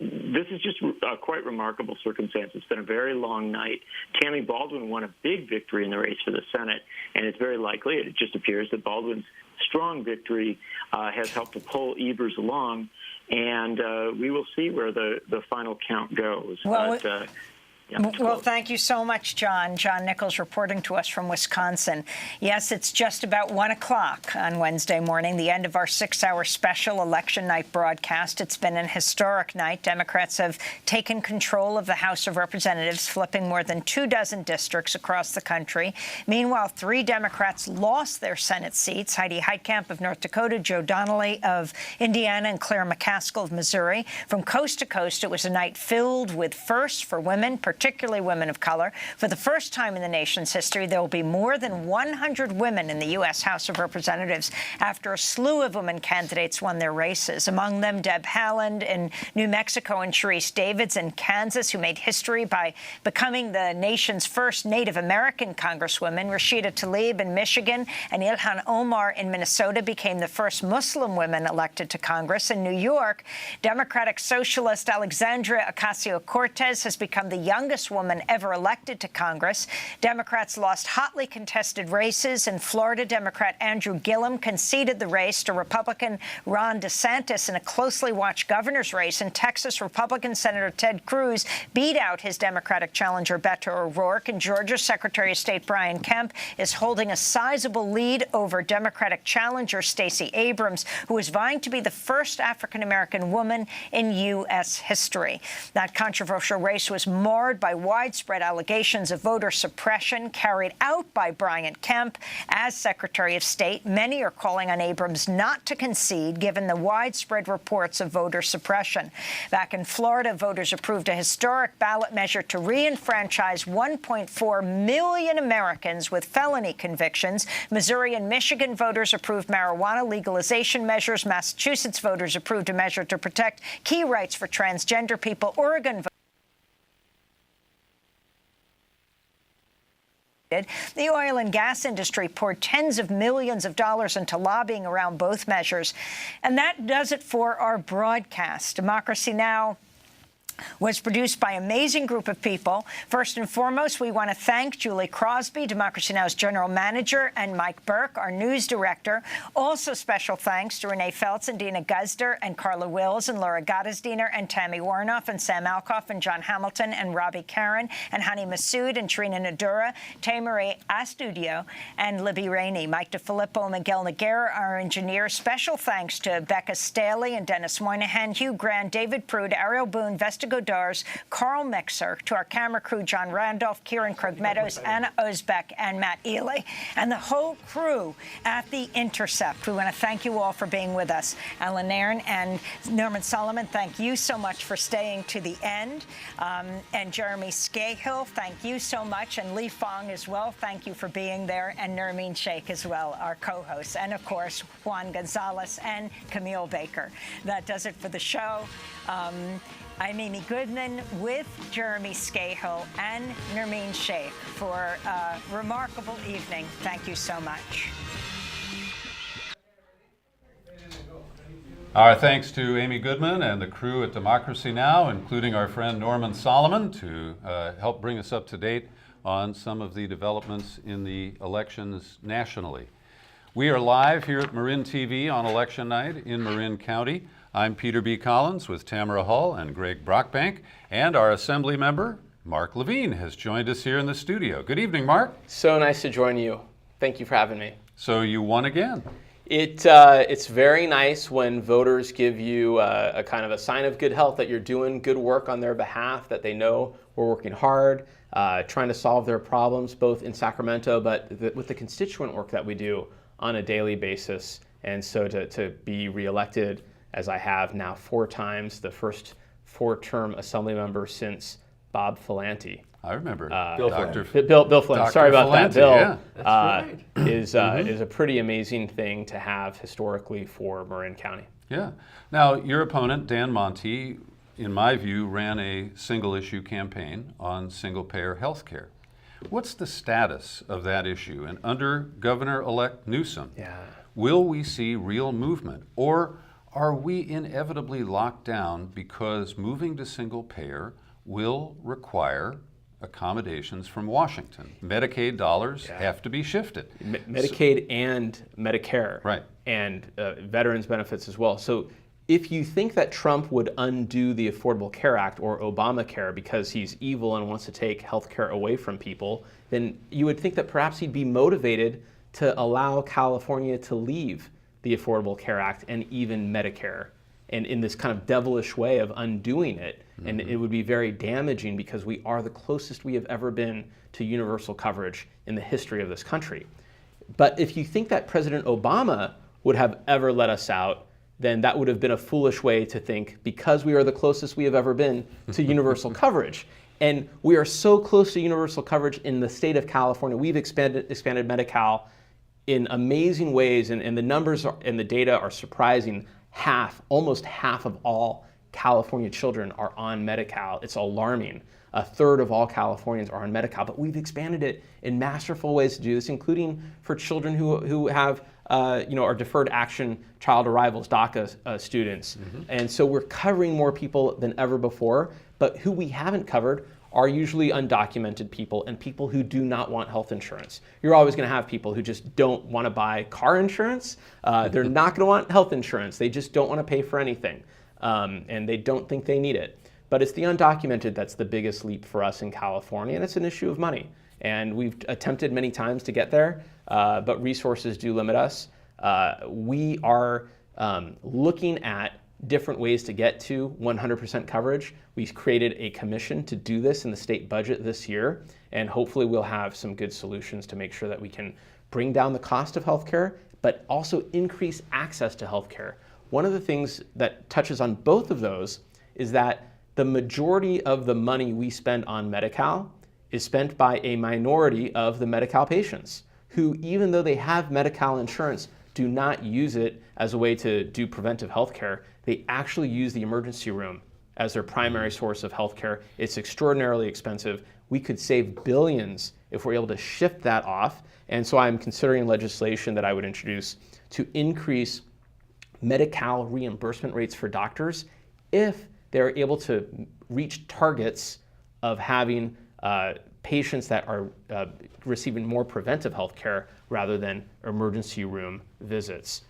this is just a quite remarkable circumstance. It's been a very long night. Tammy Baldwin won a big victory in the race for the Senate, and it's very likely, it just appears, that Baldwin's strong victory has helped to pull Evers along, and we will see where the final count goes. Well, thank you so much, John. John Nichols reporting to us from Wisconsin. Yes, it's just about 1 o'clock on Wednesday morning, the end of our 6-hour special election night broadcast. It's been an historic night. Democrats have taken control of the House of Representatives, flipping more than 24 districts across the country. Meanwhile, 3 Democrats lost their Senate seats: Heidi Heitkamp of North Dakota, Joe Donnelly of Indiana, and Claire McCaskill of Missouri. From coast to coast, it was a night filled with firsts for women, particularly women of color. For the first time in the nation's history, there will be more than 100 women in the U.S. House of Representatives after a slew of women candidates won their races. Among them, Deb Haaland in New Mexico and Sharice Davids in Kansas, who made history by becoming the nation's first Native American congresswoman. Rashida Tlaib in Michigan and Ilhan Omar in Minnesota became the first Muslim women elected to Congress. In New York, Democratic Socialist Alexandria Ocasio-Cortez has become the youngest woman ever elected to Congress. Democrats lost hotly contested races. In Florida, Democrat Andrew Gillum conceded the race to Republican Ron DeSantis in a closely watched governor's race. In Texas, Republican Senator Ted Cruz beat out his Democratic challenger Beto O'Rourke. In Georgia, Secretary of State Brian Kemp is holding a sizable lead over Democratic challenger Stacey Abrams, who is vying to be the first African-American woman in U.S. history. That controversial race was marred by widespread allegations of voter suppression carried out by Brian Kemp as Secretary of State. Many are calling on Abrams not to concede, given the widespread reports of voter suppression. Back in Florida, voters approved a historic ballot measure to re-enfranchise 1.4 million Americans with felony convictions. Missouri and Michigan voters approved marijuana legalization measures. Massachusetts voters approved a measure to protect key rights for transgender people. Oregon The oil and gas industry poured tens of millions of dollars into lobbying around both measures. And that does it for our broadcast. Democracy Now! Was produced by an amazing group of people. First and foremost, we want to thank Julie Crosby, Democracy Now!'s general manager, and Mike Burke, our news director. Also special thanks to Renee Feltz and Dina Guzder and Carla Wills and Laura Gottesdiener and Tammy Warnoff and Sam Alcoff and John Hamilton and Robbie Karen and Hani Massoud and Trina Nadura, Tamarie Astudio and Libby Rainey. Mike DeFilippo and Miguel Noguera, our engineers. Special thanks to Becca Staley and Dennis Moynihan, Hugh Grant, David Prude, Ariel Boone, Vesta Godars, Carl Mixer, to our camera crew, John Randolph, Kieran Krug Meadows, Anna Ozbeck, and Matt Ely, and the whole crew at The Intercept. We want to thank you all for being with us. Alan Nairn and Norman Solomon, thank you so much for staying to the end. And Jeremy Scahill, thank you so much. And Lee Fong as well, thank you for being there. And Nermeen Sheikh as well, our co-host. And, of course, Juan Gonzalez and Camille Baker. That does it for the show. I'm Amy Goodman with Jeremy Scahill and Nermeen Sheikh for a remarkable evening. Thank you so much. Our thanks to Amy Goodman and the crew at Democracy Now!, including our friend Norman Solomon, to help bring us up to date on some of the developments in the elections nationally. We are live here at Marin TV on election night in Marin County. I'm Peter B. Collins with Tamara Hull and Greg Brockbank, and our Assembly member, Mark Levine, has joined us here in the studio. Good evening, Mark. So nice to join you. Thank you for having me. So you won again. It's very nice when voters give you a kind of a sign of good health that you're doing good work on their behalf, that they know we're working hard, trying to solve their problems, both in Sacramento, but with the constituent work that we do on a daily basis. And so to be reelected, as I have now 4 times, the first 4-term assembly member since Bob Filanti. I remember Bill Filanti. Sorry about that, Bill. Yeah, that's right. Is a pretty amazing thing to have historically for Marin County. Yeah. Now, your opponent, Dan Monti, in my view, ran a single-issue campaign on single-payer health care. What's the status of that issue? And under Governor-elect Newsom, will we see real movement? Or are we inevitably locked down because moving to single-payer will require accommodations from Washington? Medicaid dollars have to be shifted. Medicaid and Medicare. Right. And veterans benefits as well. So if you think that Trump would undo the Affordable Care Act or Obamacare because he's evil and wants to take health care away from people, then you would think that perhaps he'd be motivated to allow California to leave the Affordable Care Act and even Medicare, and in this kind of devilish way of undoing it. And it would be very damaging because we are the closest we have ever been to universal coverage in the history of this country. But if you think that President Obama would have ever let us out, then that would have been a foolish way to think, because we are the closest we have ever been to universal coverage. And we are so close to universal coverage in the state of California. We've expanded Medi-Cal in amazing ways, and the numbers and the data are surprising. Almost half of all California children are on Medi-Cal. It's alarming. 1/3 of all Californians are on Medi-Cal, but we've expanded it in masterful ways to do this, including for children who have are deferred action child arrivals, DACA students. And so we're covering more people than ever before, but who we haven't covered are usually undocumented people and people who do not want health insurance. You're always going to have people who just don't want to buy car insurance. They're not going to want health insurance. They just don't want to pay for anything. And they don't think they need it. But it's the undocumented that's the biggest leap for us in California, and it's an issue of money. And we've attempted many times to get there, but resources do limit us. We are looking at different ways to get to 100% coverage. We've created a commission to do this in the state budget this year, and hopefully we'll have some good solutions to make sure that we can bring down the cost of healthcare, but also increase access to healthcare. One of the things that touches on both of those is that the majority of the money we spend on Medi-Cal is spent by a minority of the Medi-Cal patients who, even though they have Medi-Cal insurance, do not use it as a way to do preventive health care. They actually use the emergency room as their primary source of health care. It's extraordinarily expensive. We could save billions if we're able to shift that off. And so I'm considering legislation that I would introduce to increase Medi-Cal reimbursement rates for doctors if they're able to reach targets of having patients that are receiving more preventive health care rather than emergency room visits.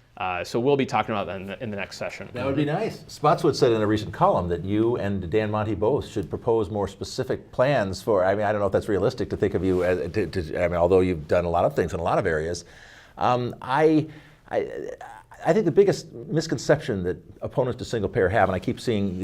So we'll be talking about that in the next session. That would be nice. Spotswood said in a recent column that you and Dan Monti both should propose more specific plans for, I don't know if that's realistic to think of you as, although you've done a lot of things in a lot of areas. I think the biggest misconception that opponents to single payer have, and I keep seeing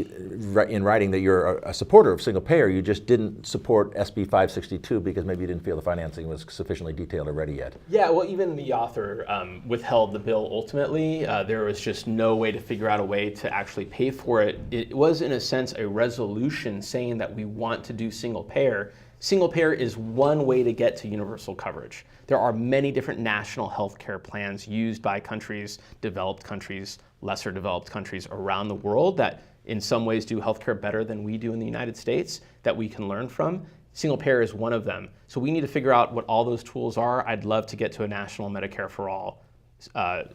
in writing that you're a supporter of single payer, you just didn't support SB 562 because maybe you didn't feel the financing was sufficiently detailed or ready yet. Yeah, well, even the author withheld the bill ultimately. There was just no way to figure out a way to actually pay for it. It was, in a sense, a resolution saying that we want to do single payer. Single payer is one way to get to universal coverage. There are many different national health care plans used by countries, developed countries, lesser developed countries around the world that in some ways do healthcare better than we do in the United States that we can learn from. Single payer is one of them. So we need to figure out what all those tools are. I'd love to get to a national Medicare for all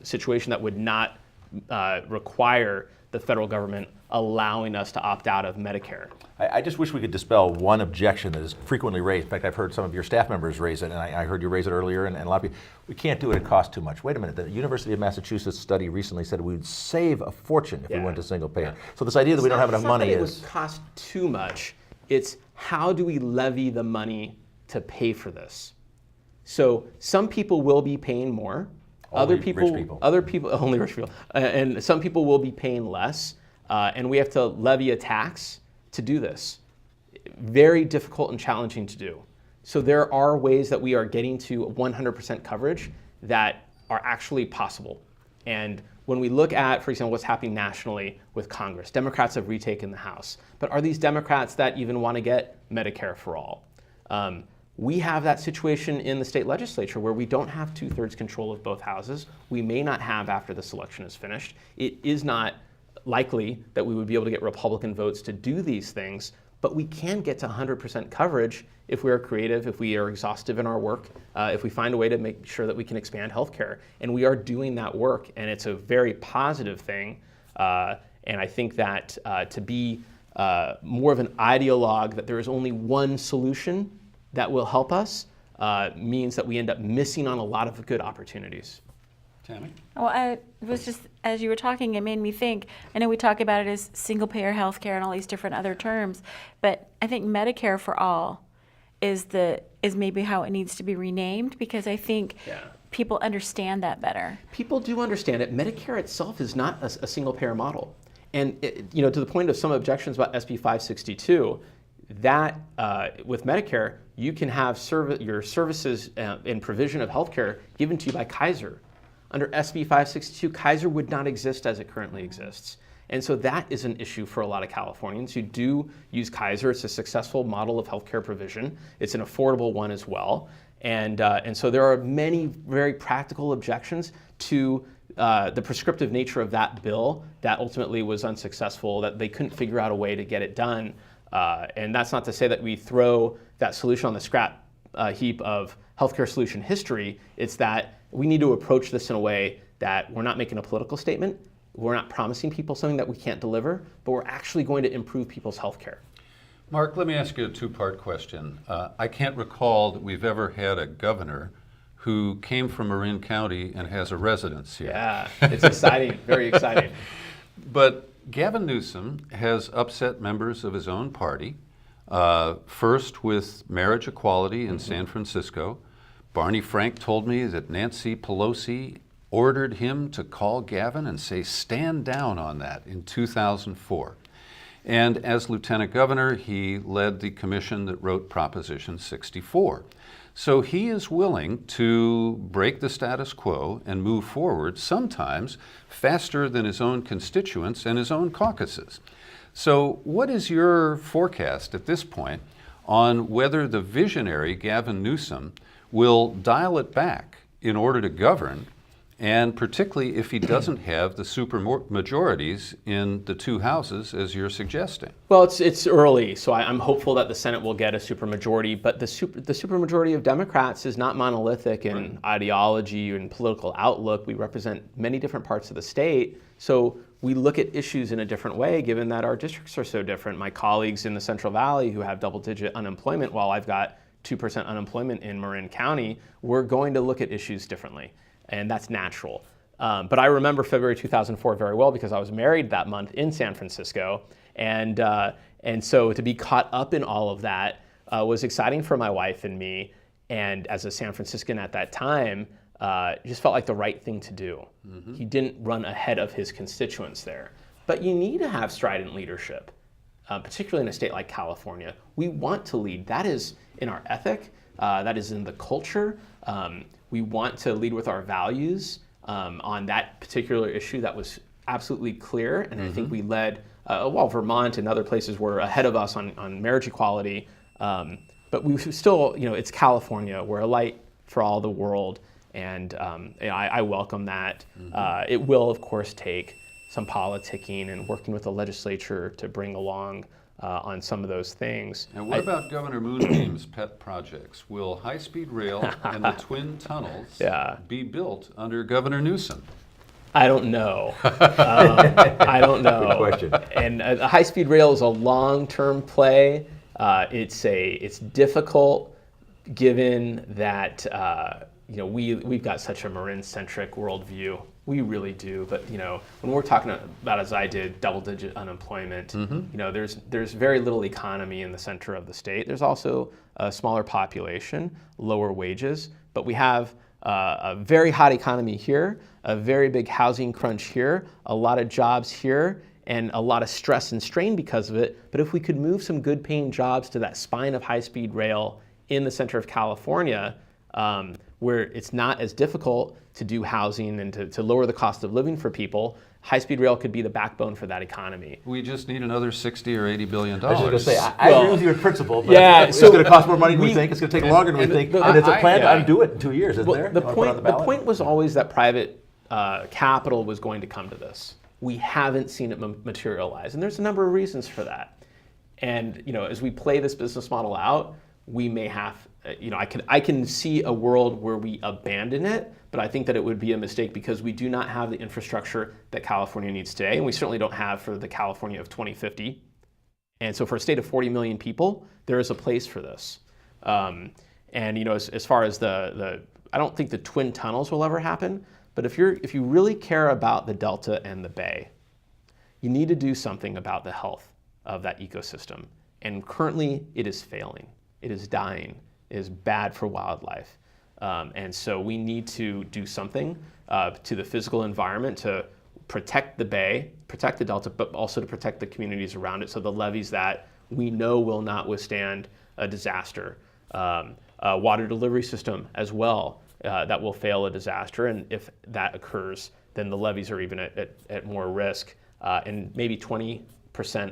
situation that would not require the federal government allowing us to opt out of Medicare. I just wish we could dispel one objection that is frequently raised. In fact, I've heard some of your staff members raise it, and I heard you raise it earlier, and a lot of people, we can't do it, it costs too much. Wait a minute, the University of Massachusetts study recently said we would save a fortune if we went to single payer. So this idea that we don't have enough money is... is... It would cost too much. It's how do we levy the money to pay for this? So some people will be paying more. Only Other people, only rich people. And some people will be paying less. And we have to levy a tax to do this. Very difficult and challenging to do. So there are ways that we are getting to 100% coverage that are actually possible. And when we look at, for example, what's happening nationally with Congress, Democrats have retaken the House. But are these Democrats that even want to get Medicare for all? We have that situation in the state legislature where we don't have 2/3 control of both houses. We may not have after this election is finished. It is not likely that we would be able to get Republican votes to do these things, but we can get to 100% coverage if we are creative, if we are exhaustive in our work, if we find a way to make sure that we can expand healthcare. And we are doing that work, and it's a very positive thing. And I think that to be more of an ideologue that there is only one solution that will help us means that we end up missing on a lot of good opportunities. Tammy? Well, I was just, as you were talking, it made me think, I know we talk about it as single-payer healthcare and all these different other terms, but I think Medicare for all is maybe how it needs to be renamed, because I think people understand that better. People do understand it. Medicare itself is not a single-payer model. And to the point of some objections about SB 562, that with Medicare, you can have your services and provision of healthcare given to you by Kaiser. Under SB 562, Kaiser would not exist as it currently exists. And so that is an issue for a lot of Californians who do use Kaiser. It's a successful model of healthcare provision. It's an affordable one as well. And so there are many very practical objections to the prescriptive nature of that bill that ultimately was unsuccessful, that they couldn't figure out a way to get it done. And that's not to say that we throw that solution on the scrap heap of healthcare solution history. It's that we need to approach this in a way that we're not making a political statement, we're not promising people something that we can't deliver, but we're actually going to improve people's healthcare. Mark, let me ask you a two-part question. I can't recall that we've ever had a governor who came from Marin County and has a residence here. Yeah, it's exciting, very exciting. But Gavin Newsom has upset members of his own party, first with marriage equality in San Francisco. Barney Frank told me that Nancy Pelosi ordered him to call Gavin and say, stand down on that in 2004. And as lieutenant governor, he led the commission that wrote Proposition 64. So he is willing to break the status quo and move forward, sometimes faster than his own constituents and his own caucuses. So what is your forecast at this point on whether the visionary Gavin Newsom will dial it back in order to govern, and particularly if he doesn't have the supermajorities in the two houses as you're suggesting? Well, it's early, so I'm hopeful that the Senate will get a supermajority, but the supermajority of Democrats is not monolithic in ideology and political outlook. We represent many different parts of the state, so we look at issues in a different way given that our districts are so different. My colleagues in the Central Valley who have double-digit unemployment while I've got 2% unemployment in Marin County, we're going to look at issues differently, and that's natural. But I remember February 2004 very well because I was married that month in San Francisco, and so to be caught up in all of that was exciting for my wife and me, and as a San Franciscan at that time, it just felt like the right thing to do. Mm-hmm. He didn't run ahead of his constituents there. But you need to have strident leadership. Particularly in a state like California. We want to lead. That is in our ethic. That is in the culture. We want to lead with our values on that particular issue that was absolutely clear. And I think we led, while Vermont and other places were ahead of us on marriage equality. But we still, it's California. We're a light for all the world. And I welcome that. It will, of course, take some politicking and working with the legislature to bring along on some of those things. And what about Governor Moonbeam's pet projects? Will high-speed rail and the twin tunnels be built under Governor Newsom? I don't know. I don't know. Good question. And a high-speed rail is a long-term play. It's difficult, given that we've got such a Marin-centric worldview. We really do. But when we're talking about, as I did, double-digit unemployment, there's very little economy in the center of the state. There's also a smaller population, lower wages, but we have a very hot economy here, a very big housing crunch here, a lot of jobs here, and a lot of stress and strain because of it. But if we could move some good paying jobs to that spine of high-speed rail in the center of California, where it's not as difficult to do housing and to lower the cost of living for people, high-speed rail could be the backbone for that economy. We just need another $60 or $80 billion. I was just going to say, I agree with you in principle, but yeah, it's going to cost more money than we think. It's going to take longer than we think. And it's a plan to undo it in 2 years, isn't there? The point was always that private capital was going to come to this. We haven't seen it materialize, and there's a number of reasons for that. And as we play this business model out, we may have, I can see a world where we abandon it, but I think that it would be a mistake because we do not have the infrastructure that California needs today, and we certainly don't have for the California of 2050. And so for a state of 40 million people, there is a place for this. And as far as I don't think the twin tunnels will ever happen, but if you really care about the Delta and the Bay, you need to do something about the health of that ecosystem. And currently, it is failing. It is dying. It is bad for wildlife. And so we need to do something to the physical environment to protect the Bay, protect the Delta, but also to protect the communities around it. So the levees that we know will not withstand a disaster. A water delivery system as well that will fail a disaster. And if that occurs, then the levees are even at more risk. And maybe 20%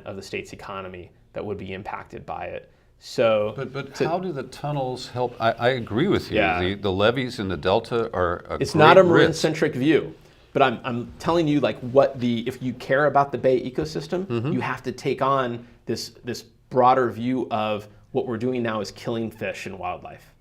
of the state's economy that would be impacted by it. So, but how do the tunnels help? I agree with you. Yeah. The levees in the Delta are a It's great not a risk. Marin-centric view, but I'm telling you, like, if you care about the Bay ecosystem, you have to take on this broader view of what we're doing now is killing fish and wildlife.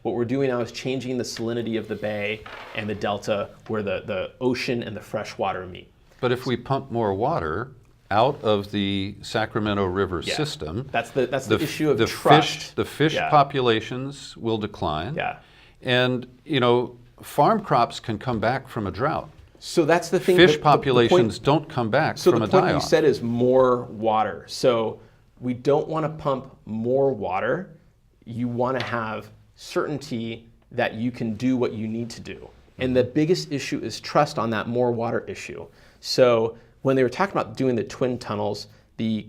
What we're doing now is changing the salinity of the Bay and the Delta, where the ocean and the fresh water meet. But if we pump more water out of the Sacramento River system, that's the issue of trust. The fish populations will decline. Yeah. And farm crops can come back from a drought. So that's the thing. Fish populations don't come back from a die-off. So the point you said is more water. So we don't want to pump more water. You want to have certainty that you can do what you need to do. And the biggest issue is trust on that more water issue. So when they were talking about doing the twin tunnels, the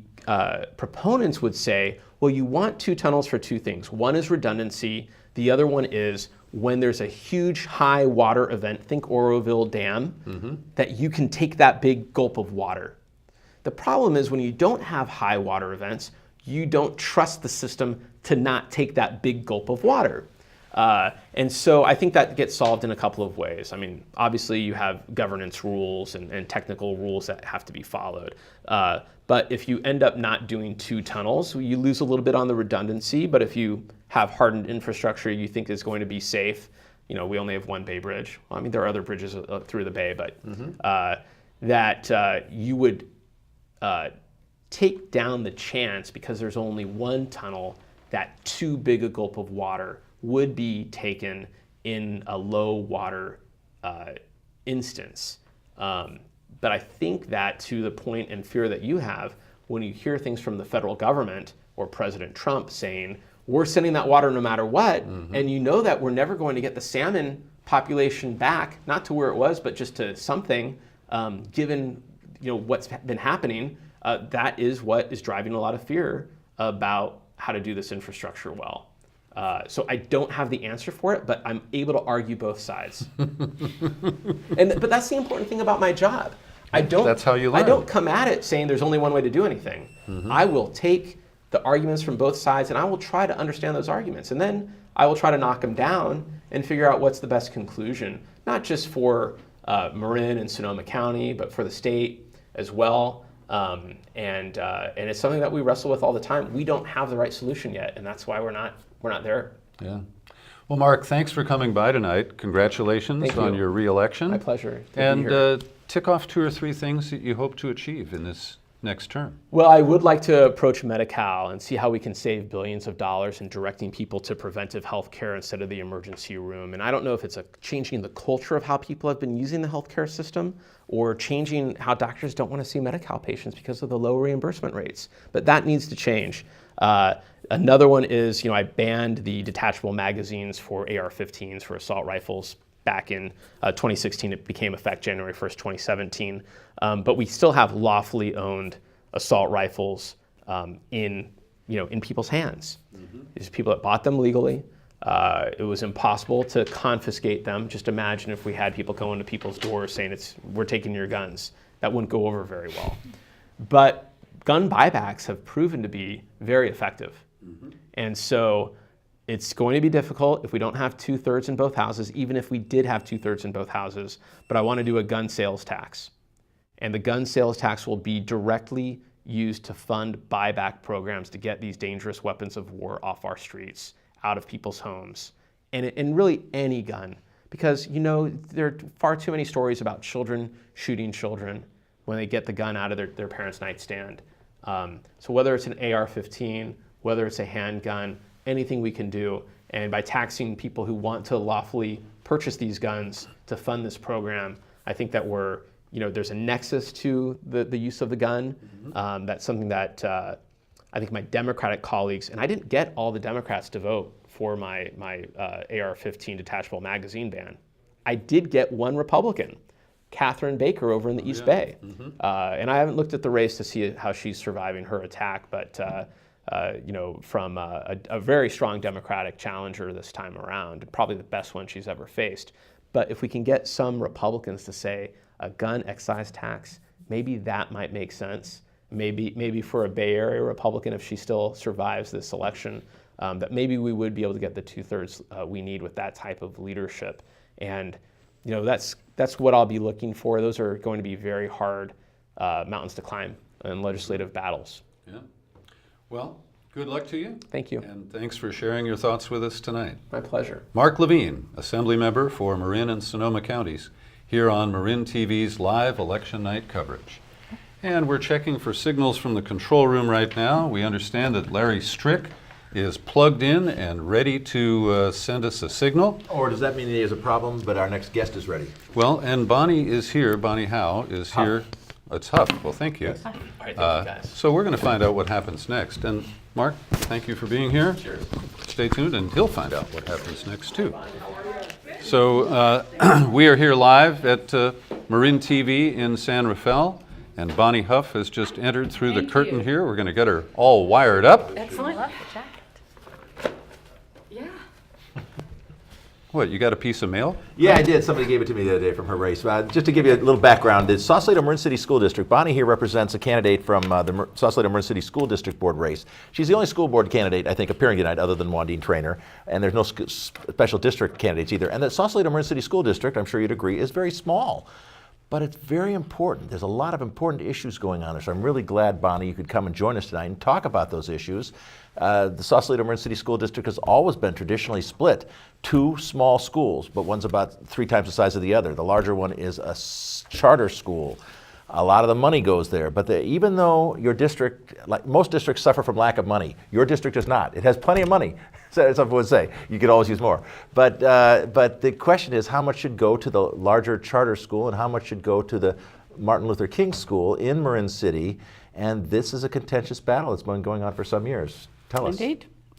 proponents would say, well, you want two tunnels for two things. One is redundancy. The other one is when there's a huge high water event, think Oroville Dam, that you can take that big gulp of water. The problem is when you don't have high water events, you don't trust the system to not take that big gulp of water. And so I think that gets solved in a couple of ways. I mean, obviously you have governance rules and technical rules that have to be followed. But if you end up not doing two tunnels, you lose a little bit on the redundancy. But if you have hardened infrastructure you think is going to be safe, we only have one Bay Bridge. Well, I mean, there are other bridges through the Bay, but that you would take down the chance, because there's only one tunnel, that too big a gulp of water would be taken in a low water instance. But I think that, to the point and fear that you have, when you hear things from the federal government or President Trump saying, we're sending that water no matter what, and you know that we're never going to get the salmon population back, not to where it was, but just to something, given what's been happening, that is what is driving a lot of fear about how to do this infrastructure well. So I don't have the answer for it, but I'm able to argue both sides. But that's the important thing about my job. That's how you learn. I don't come at it saying there's only one way to do anything. I will take the arguments from both sides and I will try to understand those arguments. And then I will try to knock them down and figure out what's the best conclusion, not just for Marin and Sonoma County, but for the state as well. And it's something that we wrestle with all the time. We don't have the right solution yet, and that's why we're not there. Yeah. Well, Mark, thanks for coming by tonight. Congratulations Thank on you. your re-election. My pleasure. Good to be And here. tick off 2 or 3 things that you hope to achieve in this next term. Well, I would like to approach Medi-Cal and see how we can save billions of dollars in directing people to preventive health care instead of the emergency room. And I don't know if it's changing the culture of how people have been using the healthcare system or changing how doctors don't want to see Medi-Cal patients because of the low reimbursement rates. But that needs to change. Another one is, I banned the detachable magazines for AR-15s for assault rifles back in 2016. It became effect January 1st, 2017. But we still have lawfully owned assault rifles in people's hands. These people that bought them legally. It was impossible to confiscate them. Just imagine if we had people going to people's doors saying, we're taking your guns. That wouldn't go over very well. But gun buybacks have proven to be very effective. And so it's going to be difficult if we don't have 2/3 in both houses, even if we did have 2/3 in both houses. But I want to do a gun sales tax. And the gun sales tax will be directly used to fund buyback programs to get these dangerous weapons of war off our streets, out of people's homes, and really any gun. Because, there are far too many stories about children shooting children when they get the gun out of their parents' nightstand. So whether it's an AR-15, whether it's a handgun, anything we can do. And by taxing people who want to lawfully purchase these guns to fund this program, I think that there's a nexus to the use of the gun. That's something that I think my Democratic colleagues, and I didn't get all the Democrats to vote for my AR-15 detachable magazine ban. I did get one Republican, Catherine Baker over in the East Bay. And I haven't looked at the race to see how she's surviving her attack, but from a very strong Democratic challenger this time around, probably the best one she's ever faced. But if we can get some Republicans to say a gun excise tax, maybe that might make sense. Maybe for a Bay Area Republican, if she still survives this election, that maybe we would be able to get the 2/3 we need with that type of leadership. And that's what I'll be looking for. Those are going to be very hard mountains to climb in legislative battles. Yeah. Well, good luck to you. Thank you. And thanks for sharing your thoughts with us tonight. My pleasure. Mark Levine, Assembly Member for Marin and Sonoma Counties, here on Marin TV's live election night coverage. And we're checking for signals from the control room right now. We understand that Larry Strick is plugged in and ready to send us a signal. Or does that mean he has a problem, but our next guest is ready? Well, and Bonnie is here. Bonnie Howe is here. It's Huff. Well, thank you. All right, thank you guys. So we're going to find out what happens next. And Mark, thank you for being here. Cheers. Stay tuned, and he'll find out what happens next, too. So we are here live at Marin TV in San Rafael, and Bonnie Huff has just entered through the curtain here. We're going to get her all wired up. Excellent. What, you got a piece of mail? Yeah, I did. Somebody gave it to me the other day from her race. Just to give you a little background, the Sausalito Marin City School District, Bonnie here represents a candidate from the Sausalito Marin City School District Board race. She's the only school board candidate, I think, appearing tonight other than Wandine Traynor, and there's no special district candidates either. And the Sausalito Marin City School District, I'm sure you'd agree, is very small. But it's very important. There's a lot of important issues going on there. So I'm really glad, Bonnie, you could come and join us tonight and talk about those issues. The Sausalito Marin City School District has always been traditionally split. 2 small schools, but one's about 3 times the size of the other. The larger one is a charter school. A lot of the money goes there. But even though your district, like most districts, suffer from lack of money, your district does not. It has plenty of money. So some would say you could always use more. But the question is, how much should go to the larger charter school and how much should go to the Martin Luther King School in Marin City? And this is a contentious battle that's been going on for some years. Tell us.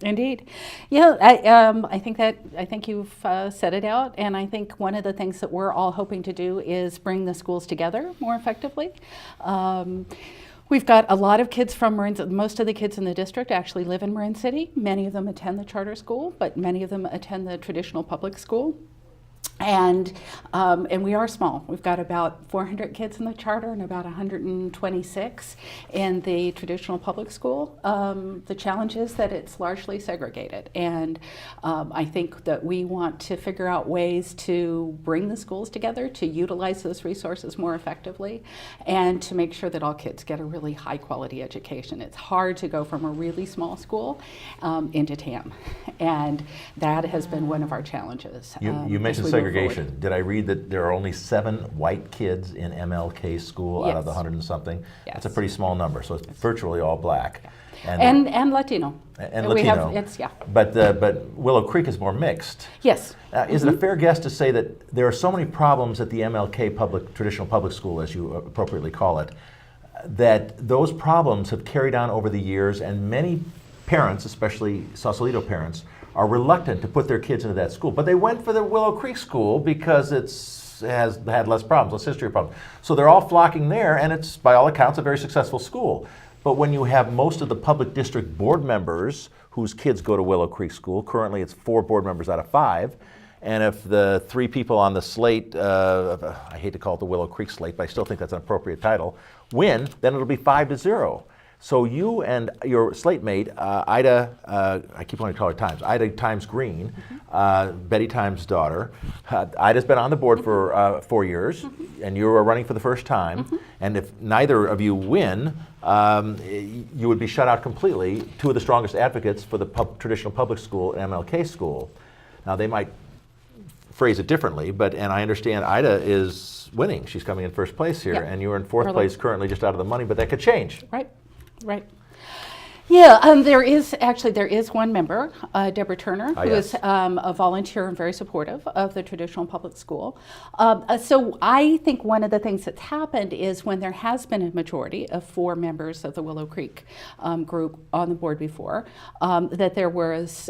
Indeed. Yeah, I think you've said it out, and I think one of the things that we're all hoping to do is bring the schools together more effectively. We've got a lot of kids from Marin. Most of the kids in the district actually live in Marin City. Many of them attend the charter school, but many of them attend the traditional public school. And we are small. We've got about 400 kids in the charter and about 126 in the traditional public school. The challenge is that it's largely segregated, and I think that we want to figure out ways to bring the schools together, to utilize those resources more effectively, and to make sure that all kids get a really high quality education. It's hard to go from a really small school into TAM, and that has been one of our challenges. You mentioned segregation. Did I read that there are only 7 white kids in MLK school out of the 100 and something? Yes. That's a pretty small number, so it's virtually all black. And Latino. And We Latino. But Willow Creek is more mixed. Yes. Is it a fair guess to say that there are so many problems at the MLK traditional public school, as you appropriately call it, that those problems have carried on over the years, and many parents, especially Sausalito parents, are reluctant to put their kids into that school, but they went for the Willow Creek school because it has had less problems, less history problems. So they're all flocking there, and it's, by all accounts, a very successful school. But when you have most of the public district board members whose kids go to Willow Creek School, currently it's 4 board members out of 5, and if the 3 people on the slate, I hate to call it the Willow Creek slate, but I still think that's an appropriate title, win, then it'll be 5-0. So you and your slate mate, Ida, I keep wanting to call her Times, Ida Times Green, Betty Times' daughter. Ida's been on the board for 4 years, and you are running for the first time. And if neither of you win, you would be shut out completely. 2 of the strongest advocates for the traditional public school and MLK school. Now they might phrase it differently, and I understand Ida is winning. She's coming in first place here, and you're in 4th place currently, just out of the money, but that could change. Right. Yeah, there is one member, Deborah Turner, who is a volunteer and very supportive of the traditional public school. So I think one of the things that's happened is when there has been a majority of 4 members of the Willow Creek group on the board before, that there was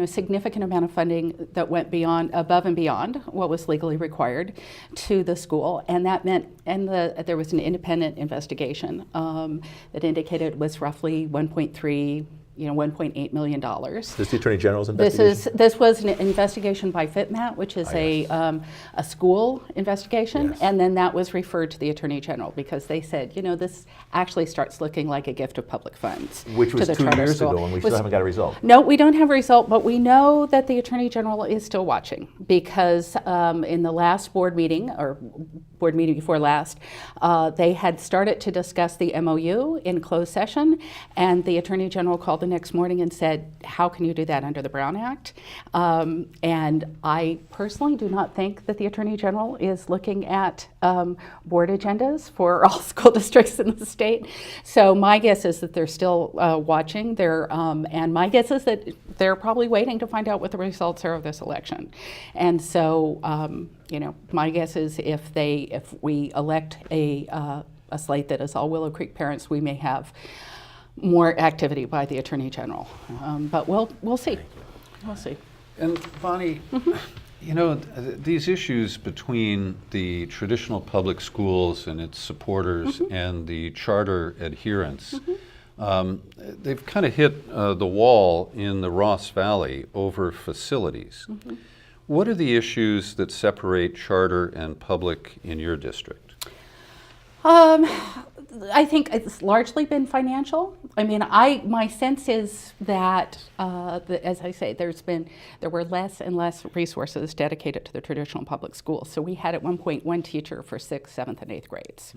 significant amount of funding that went above and beyond what was legally required to the school, and that meant, there was an independent investigation that indicated it was roughly $1.8 million. This is the Attorney General's investigation? This was an investigation by FITMAT, which is a school investigation, and then that was referred to the Attorney General because they said, this actually starts looking like a gift of public funds. Which was to the 2 charter years school. ago, and we still haven't got a result. No, we don't have a result, but we know that the Attorney General is still watching because in the last board meeting before last, they had started to discuss the MOU in closed session, and the Attorney General called the next morning and said, how can you do that under the Brown Act? And I personally do not think that the Attorney General is looking at board agendas for all school districts in the state. So my guess is that they're still watching. And my guess is that they're probably waiting to find out what the results are of this election. And so, my guess is if we elect a slate that is all Willow Creek parents, we may have more activity by the Attorney General. But we'll see. We'll see. And Bonnie, these issues between the traditional public schools and its supporters and the charter adherents, they've kind of hit the wall in the Ross Valley over facilities. What are the issues that separate charter and public in your district? I think it's largely been financial. I mean, my sense is that, as I say, there were less and less resources dedicated to the traditional public schools. So we had at one point 1 teacher for 6th, 7th, and 8th grades.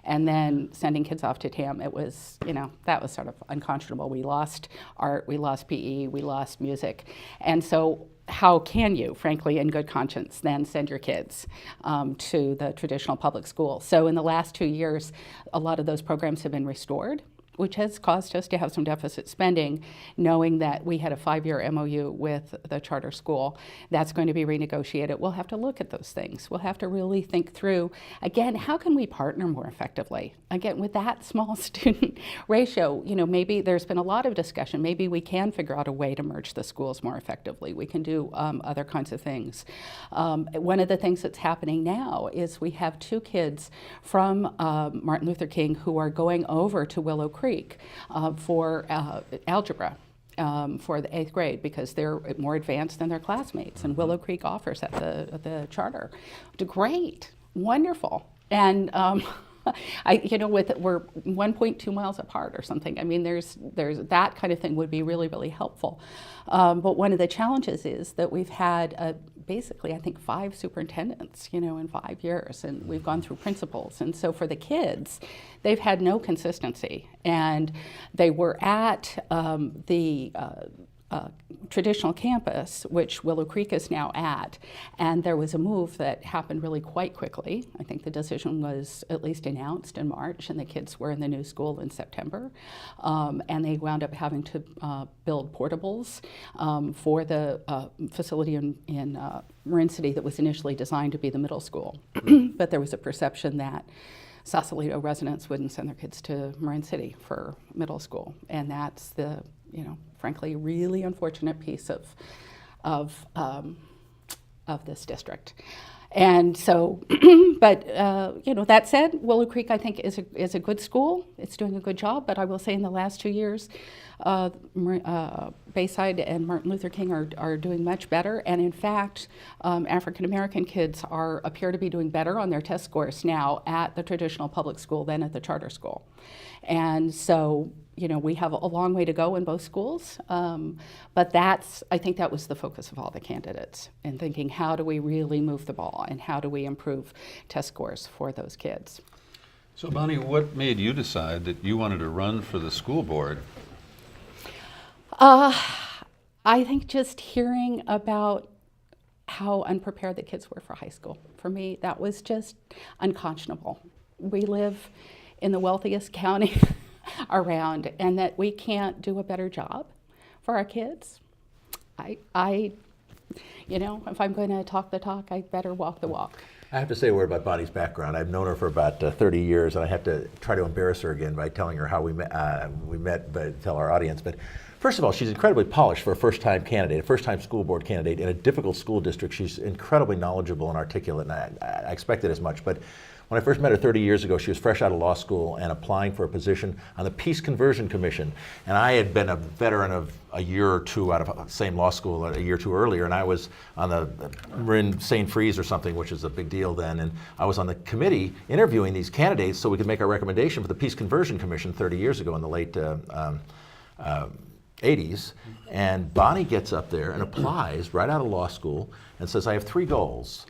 And then sending kids off to TAM, it was, that was sort of unconscionable. We lost art, we lost PE, we lost music. And so how can you, frankly, in good conscience, then send your kids to the traditional public school? So in the last 2 years, a lot of those programs have been restored, which has caused us to have some deficit spending, knowing that we had a 5-year MOU with the charter school. That's going to be renegotiated. We'll have to look at those things. We'll have to really think through, again, how can we partner more effectively? Again, with that small student ratio, maybe there's been a lot of discussion. Maybe we can figure out a way to merge the schools more effectively. We can do other kinds of things. One of the things that's happening now is we have 2 kids from Martin Luther King who are going over to Willow Creek for algebra. for the 8th grade because they're more advanced than their classmates, and Willow Creek offers at the charter. Great, wonderful, and we're 1.2 miles apart or something. I mean, there's that kind of thing would be really, really helpful. But one of the challenges is that we've had basically, I think, 5 superintendents, in 5 years, and we've gone through principals. And so for the kids, they've had no consistency. And they were at the traditional campus, which Willow Creek is now at, and there was a move that happened really quite quickly. I think the decision was at least announced in March, and the kids were in the new school in September, and they wound up having to build portables for the facility in Marin City that was initially designed to be the middle school. But there was a perception that Sausalito residents wouldn't send their kids to Marin City for middle school, and that's the frankly, really unfortunate piece of this district. And so, but that said, Willow Creek I think is a good school. It's doing a good job. But I will say in the last 2 years, Bayside and Martin Luther King are doing much better. And in fact, African American kids appear to be doing better on their test scores now at the traditional public school than at the charter school. And so, we have a long way to go in both schools, but I think that was the focus of all the candidates in thinking, how do we really move the ball and how do we improve test scores for those kids? So Bonnie, what made you decide that you wanted to run for the school board? I think just hearing about how unprepared the kids were for high school. For me, that was just unconscionable. We live in the wealthiest county around, and that we can't do a better job for our kids. If I'm going to talk the talk, I better walk the walk. I have to say a word about Bonnie's background. I've known her for about 30 years, and I have to try to embarrass her again by telling her how we met, but tell our audience. But first of all, she's incredibly polished for a first-time candidate, a first-time school board candidate in a difficult school district. She's incredibly knowledgeable and articulate, and I expected as much. But when I first met her 30 years ago, she was fresh out of law school and applying for a position on the Peace Conversion Commission. And I had been a veteran of a year or two out of the same law school a year or two earlier, and I was on the Marin St. Freeze or something, which is a big deal then, and I was on the committee interviewing these candidates so we could make our recommendation for the Peace Conversion Commission 30 years ago in the late 80s. And Bonnie gets up there and applies right out of law school and says, I have 3 goals.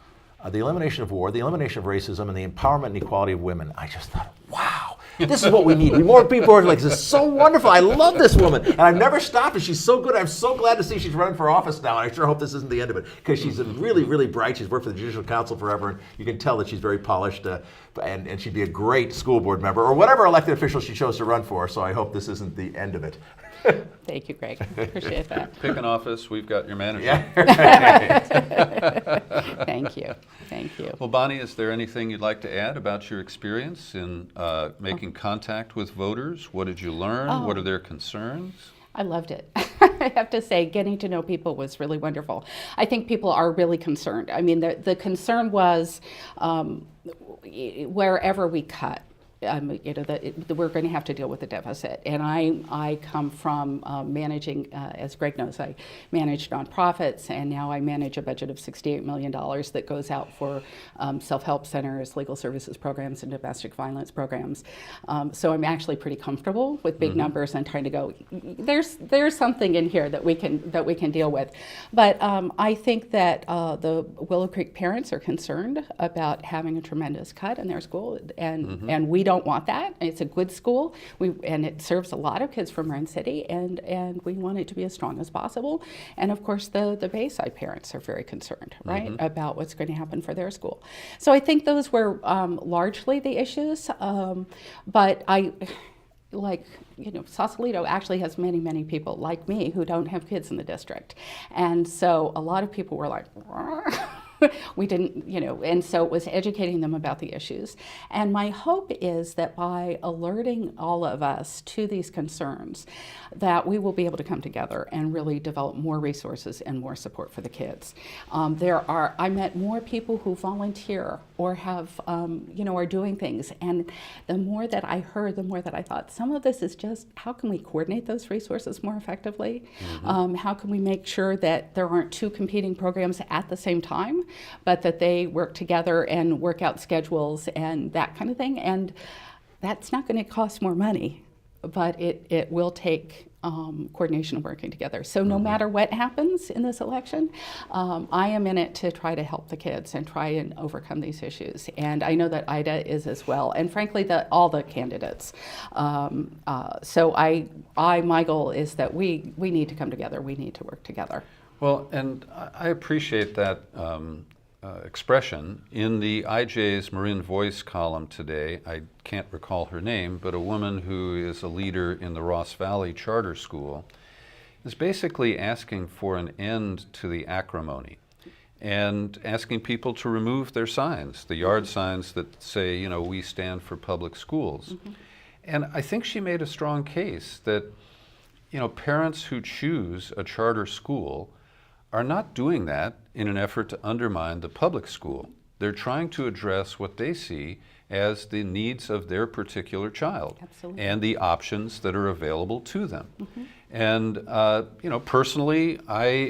The elimination of war, the elimination of racism, and the empowerment and equality of women. I just thought, wow, this is what we need. More people are like, this is so wonderful. I love this woman. And I've never stopped her. She's so good. I'm so glad to see she's running for office now. And I sure hope this isn't the end of it, because she's really, really bright. She's worked for the Judicial Council forever, and you can tell that she's very polished, and she'd be a great school board member, or whatever elected official she chose to run for. So I hope this isn't the end of it. Thank you, Greg. Appreciate that. Pick an office, we've got your manager. Yeah. Thank you. Thank you. Well, Bonnie, is there anything you'd like to add about your experience in making contact with voters? What did you learn? What are their concerns? I loved it. I have to say, getting to know people was really wonderful. I think people are really concerned. I mean, the concern was wherever we cut, we're going to have to deal with the deficit. And I come from managing, as Greg knows, I managed nonprofits, and now I manage a budget of $68 million that goes out for self-help centers, legal services programs, and domestic violence programs. So I'm actually pretty comfortable with big numbers and trying to go, there's something in here that we can deal with. But I think that the Willow Creek parents are concerned about having a tremendous cut in their school, and we don't want that. It's a good school, and it serves a lot of kids from Marin City, and we want it to be as strong as possible. And of course, the Bayside parents are very concerned, right, about what's going to happen for their school. So I think those were largely the issues, but Sausalito actually has many, many people like me who don't have kids in the district. And so a lot of people were like, We didn't, and so it was educating them about the issues. And my hope is that by alerting all of us to these concerns, that we will be able to come together and really develop more resources and more support for the kids. I met more people who volunteer or have, are doing things. And the more that I heard, the more that I thought, some of this is just, how can we coordinate those resources more effectively? How can we make sure that there aren't two competing programs at the same time, but that they work together and work out schedules and that kind of thing? And that's not going to cost more money, but it will take coordination and working together. So no matter what happens in this election, I am in it to try to help the kids and try and overcome these issues. And I know that Ida is as well, and frankly, all the candidates. So my goal is that we need to come together. We need to work together. Well, and I appreciate that expression. In the IJ's Marin Voice column today, I can't recall her name, but a woman who is a leader in the Ross Valley Charter School is basically asking for an end to the acrimony and asking people to remove their signs, the yard signs that say, we stand for public schools. And I think she made a strong case that, parents who choose a charter school are not doing that in an effort to undermine the public school. They're trying to address what they see as the needs of their particular child. Absolutely. And the options that are available to them. And personally, I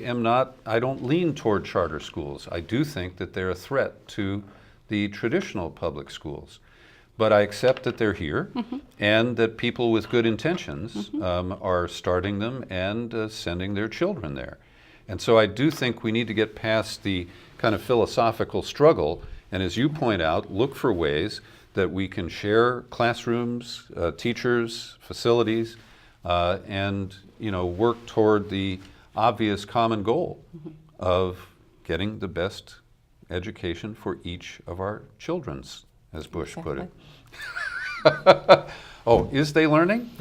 don't lean toward charter schools. I do think that they're a threat to the traditional public schools. But I accept that they're here and that people with good intentions are starting them and sending their children there. And so I do think we need to get past the kind of philosophical struggle, and as you point out, look for ways that we can share classrooms, teachers, facilities, and work toward the obvious common goal of getting the best education for each of our children's, as Bush put it. Oh, is they learning?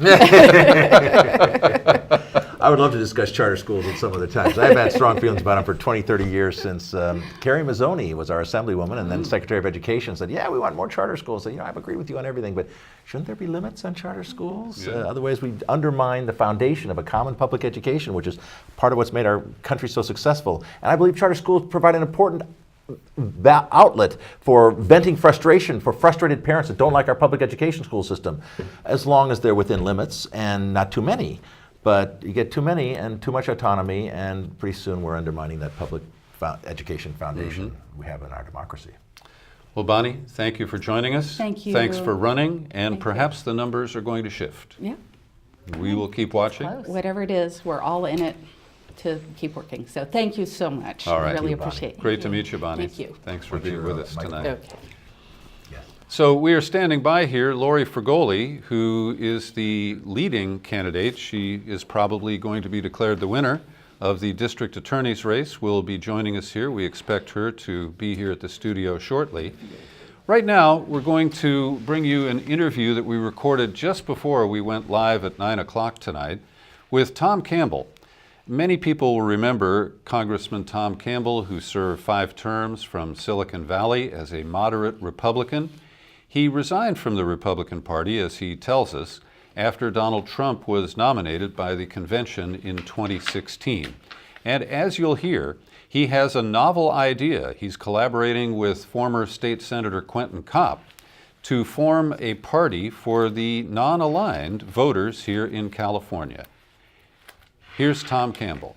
I would love to discuss charter schools at some other time. I've had strong feelings about them for 20, 30 years since Carrie Mazzoni was our assemblywoman and then Secretary of Education said, yeah, we want more charter schools. So, I've agreed with you on everything, but shouldn't there be limits on charter schools? Yeah. Otherwise, we undermine the foundation of a common public education, which is part of what's made our country so successful. And I believe charter schools provide an important outlet for venting frustration for frustrated parents that don't like our public education school system, as long as they're within limits and not too many. But you get too many and too much autonomy, and pretty soon we're undermining that public education foundation we have in our democracy. Well, Bonnie, thank you for joining us. Thank you. Thanks for running, and perhaps the numbers are going to shift. Yeah. We will keep watching. Whatever it is, we're all in it to keep working. So thank you so much. All right. I really Thank you, Bonnie. appreciate it. Great to meet you, Bonnie. Thank you. Thanks for being with us tonight. Okay. So we are standing by here, Lori Fragoli, who is the leading candidate. She is probably going to be declared the winner of the district attorney's race, will be joining us here. We expect her to be here at the studio shortly. Right now, we're going to bring you an interview that we recorded just before we went live at 9 o'clock tonight with Tom Campbell. Many people will remember Congressman Tom Campbell, who served 5 terms from Silicon Valley as a moderate Republican. He resigned from the Republican Party, as he tells us, after Donald Trump was nominated by the convention in 2016. And as you'll hear, he has a novel idea. He's collaborating with former State Senator Quentin Kopp to form a party for the non-aligned voters here in California. Here's Tom Campbell.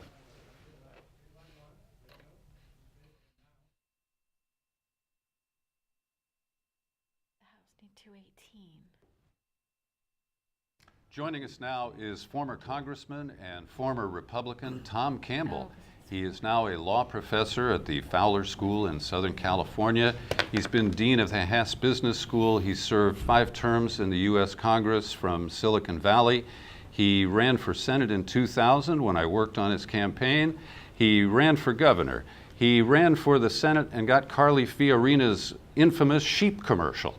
Joining us now is former Congressman and former Republican Tom Campbell. He is now a law professor at the Fowler School in Southern California. He's been dean of the Haas Business School. He served 5 terms in the U.S. Congress from Silicon Valley. He ran for Senate in 2000 when I worked on his campaign. He ran for governor. He ran for the Senate and got Carly Fiorina's infamous sheep commercial.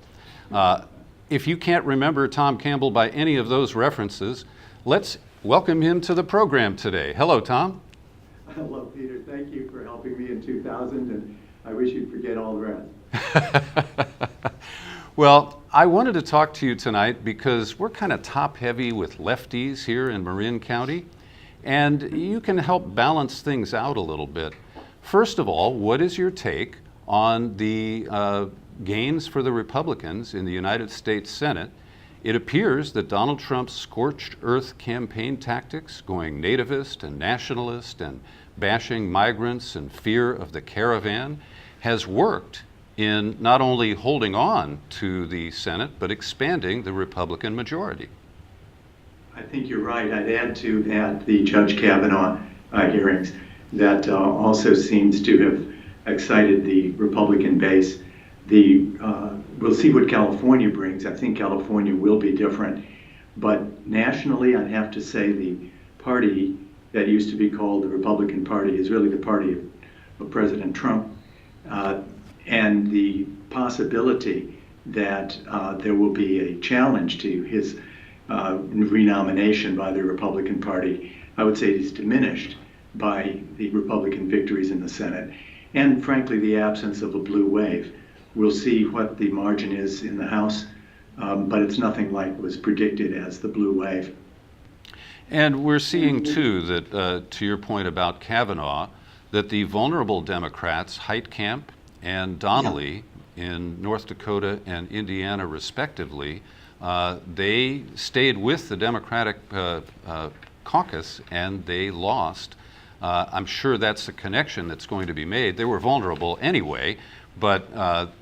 If you can't remember Tom Campbell by any of those references, let's welcome him to the program today. Hello, Tom. Hello, Peter. Thank you for helping me in 2000. And I wish you'd forget all the rest. Well, I wanted to talk to you tonight because we're kind of top-heavy with lefties here in Marin County, and you can help balance things out a little bit. First of all, what is your take on the gains for the Republicans in the United States Senate? It appears that Donald Trump's scorched earth campaign tactics, going nativist and nationalist and bashing migrants and fear of the caravan, has worked in not only holding on to the Senate, but expanding the Republican majority. I think you're right. I'd add to that the Judge Kavanaugh hearings. That also seems to have excited the Republican base. We'll see what California brings. I think California will be different. But nationally, I'd have to say the party that used to be called the Republican Party is really the party of President Trump. And the possibility that there will be a challenge to his renomination by the Republican Party, I would say is diminished by the Republican victories in the Senate, and frankly the absence of a blue wave. We'll see what the margin is in the House, but it's nothing like was predicted as the blue wave. And we're seeing too that, to your point about Kavanaugh, that the vulnerable Democrats, Heitkamp and Donnelly in North Dakota and Indiana respectively, they stayed with the Democratic caucus and they lost. I'm sure that's the connection that's going to be made. They were vulnerable anyway, but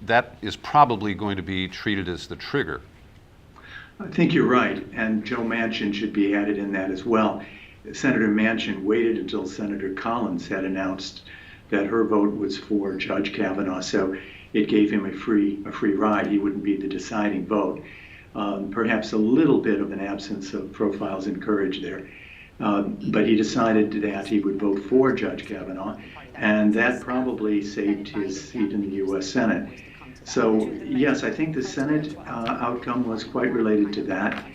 that is probably going to be treated as the trigger. I think you're right, and Joe Manchin should be added in that as well. Senator Manchin waited until Senator Collins had announced that her vote was for Judge Kavanaugh, so it gave him a free ride. He wouldn't be the deciding vote. Perhaps a little bit of an absence of profiles and courage there. But he decided that he would vote for Judge Kavanaugh, and that probably saved his seat in the U.S. Senate. So, yes, I think the Senate outcome was quite related to that.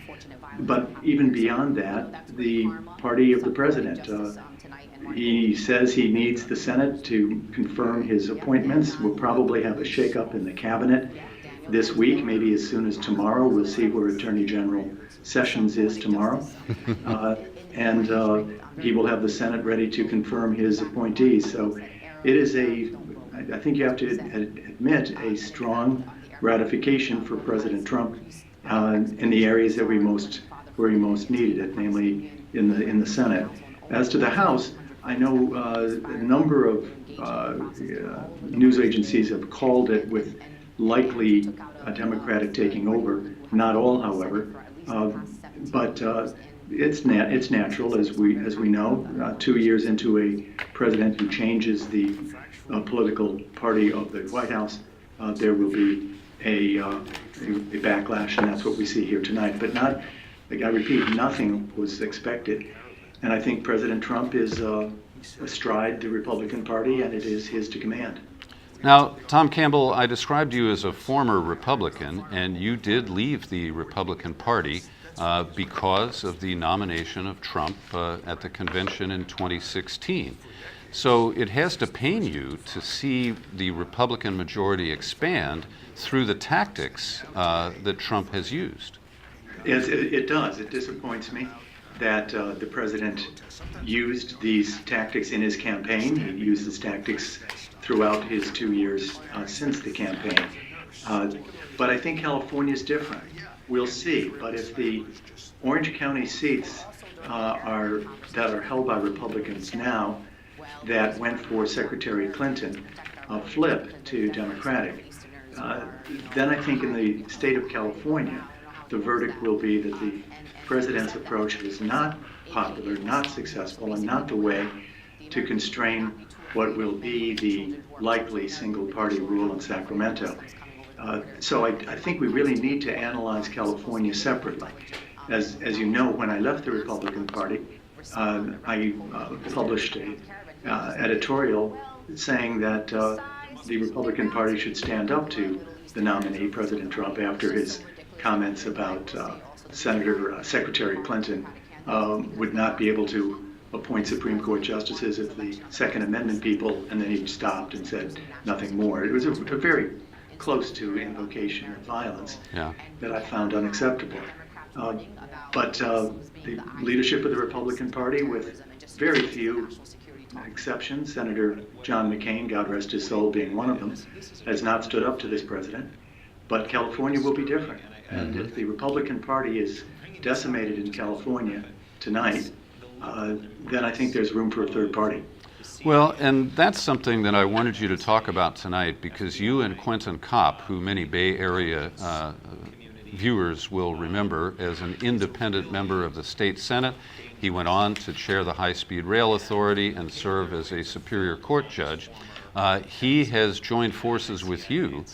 But even beyond that, the party of the president, he says he needs the Senate to confirm his appointments. We'll probably have a shakeup in the cabinet this week, maybe as soon as tomorrow. We'll see where Attorney General Sessions is tomorrow. And he will have the Senate ready to confirm his appointees. So it is I think you have to admit, a strong ratification for President Trump in the areas that where he most needed it, namely in the Senate. As to the House, I know a number of news agencies have called it with likely a Democratic taking over. Not all, however, but it's natural, as we know. 2 years into a president who changes the political party of the White House, there will be a backlash, and that's what we see here tonight. But not, I repeat, nothing was expected. And I think President Trump is astride the Republican Party, and it is his to command. Now, Tom Campbell, I described you as a former Republican, and you did leave the Republican Party because of the nomination of Trump at the convention in 2016. So it has to pain you to see the Republican majority expand through the tactics that Trump has used. Yes, it does. It disappoints me that the president used these tactics in his campaign. He used these tactics throughout his 2 years since the campaign. But I think California is different. We'll see. But if the Orange County seats that are held by Republicans now that went for Secretary Clinton flip to Democratic, then I think in the state of California, the verdict will be that the president's approach was not popular, not successful, and not the way to constrain what will be the likely single-party rule in Sacramento. So I think we really need to analyze California separately. As you know, when I left the Republican Party, I published an editorial saying that the Republican Party should stand up to the nominee, President Trump, after his comments about Secretary Clinton would not be able to appoint Supreme Court justices if the Second Amendment people, and then he stopped and said nothing more. It was a very close to invocation of violence that I found unacceptable. But the leadership of the Republican Party, with very few exceptions, Senator John McCain, God rest his soul, being one of them, has not stood up to this president. But California will be different. And if the Republican Party is decimated in California tonight, then I think there's room for a third party. Well, and that's something that I wanted you to talk about tonight, because you and Quentin Kopp, who many Bay Area viewers will remember as an independent member of the state Senate, he went on to chair the High-Speed Rail Authority and serve as a Superior Court judge. He has joined forces with you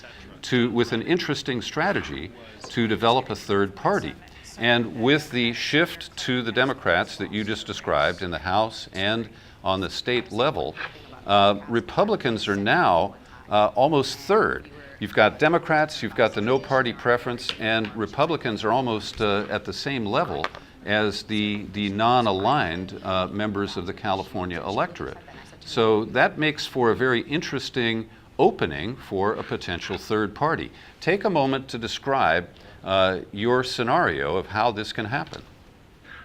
with an interesting strategy to develop a third party. And with the shift to the Democrats that you just described in the House and on the state level, Republicans are now almost third. You've got Democrats, you've got the no party preference, and Republicans are almost at the same level as the non-aligned members of the California electorate. So that makes for a very interesting opening for a potential third party. Take a moment to describe your scenario of how this can happen.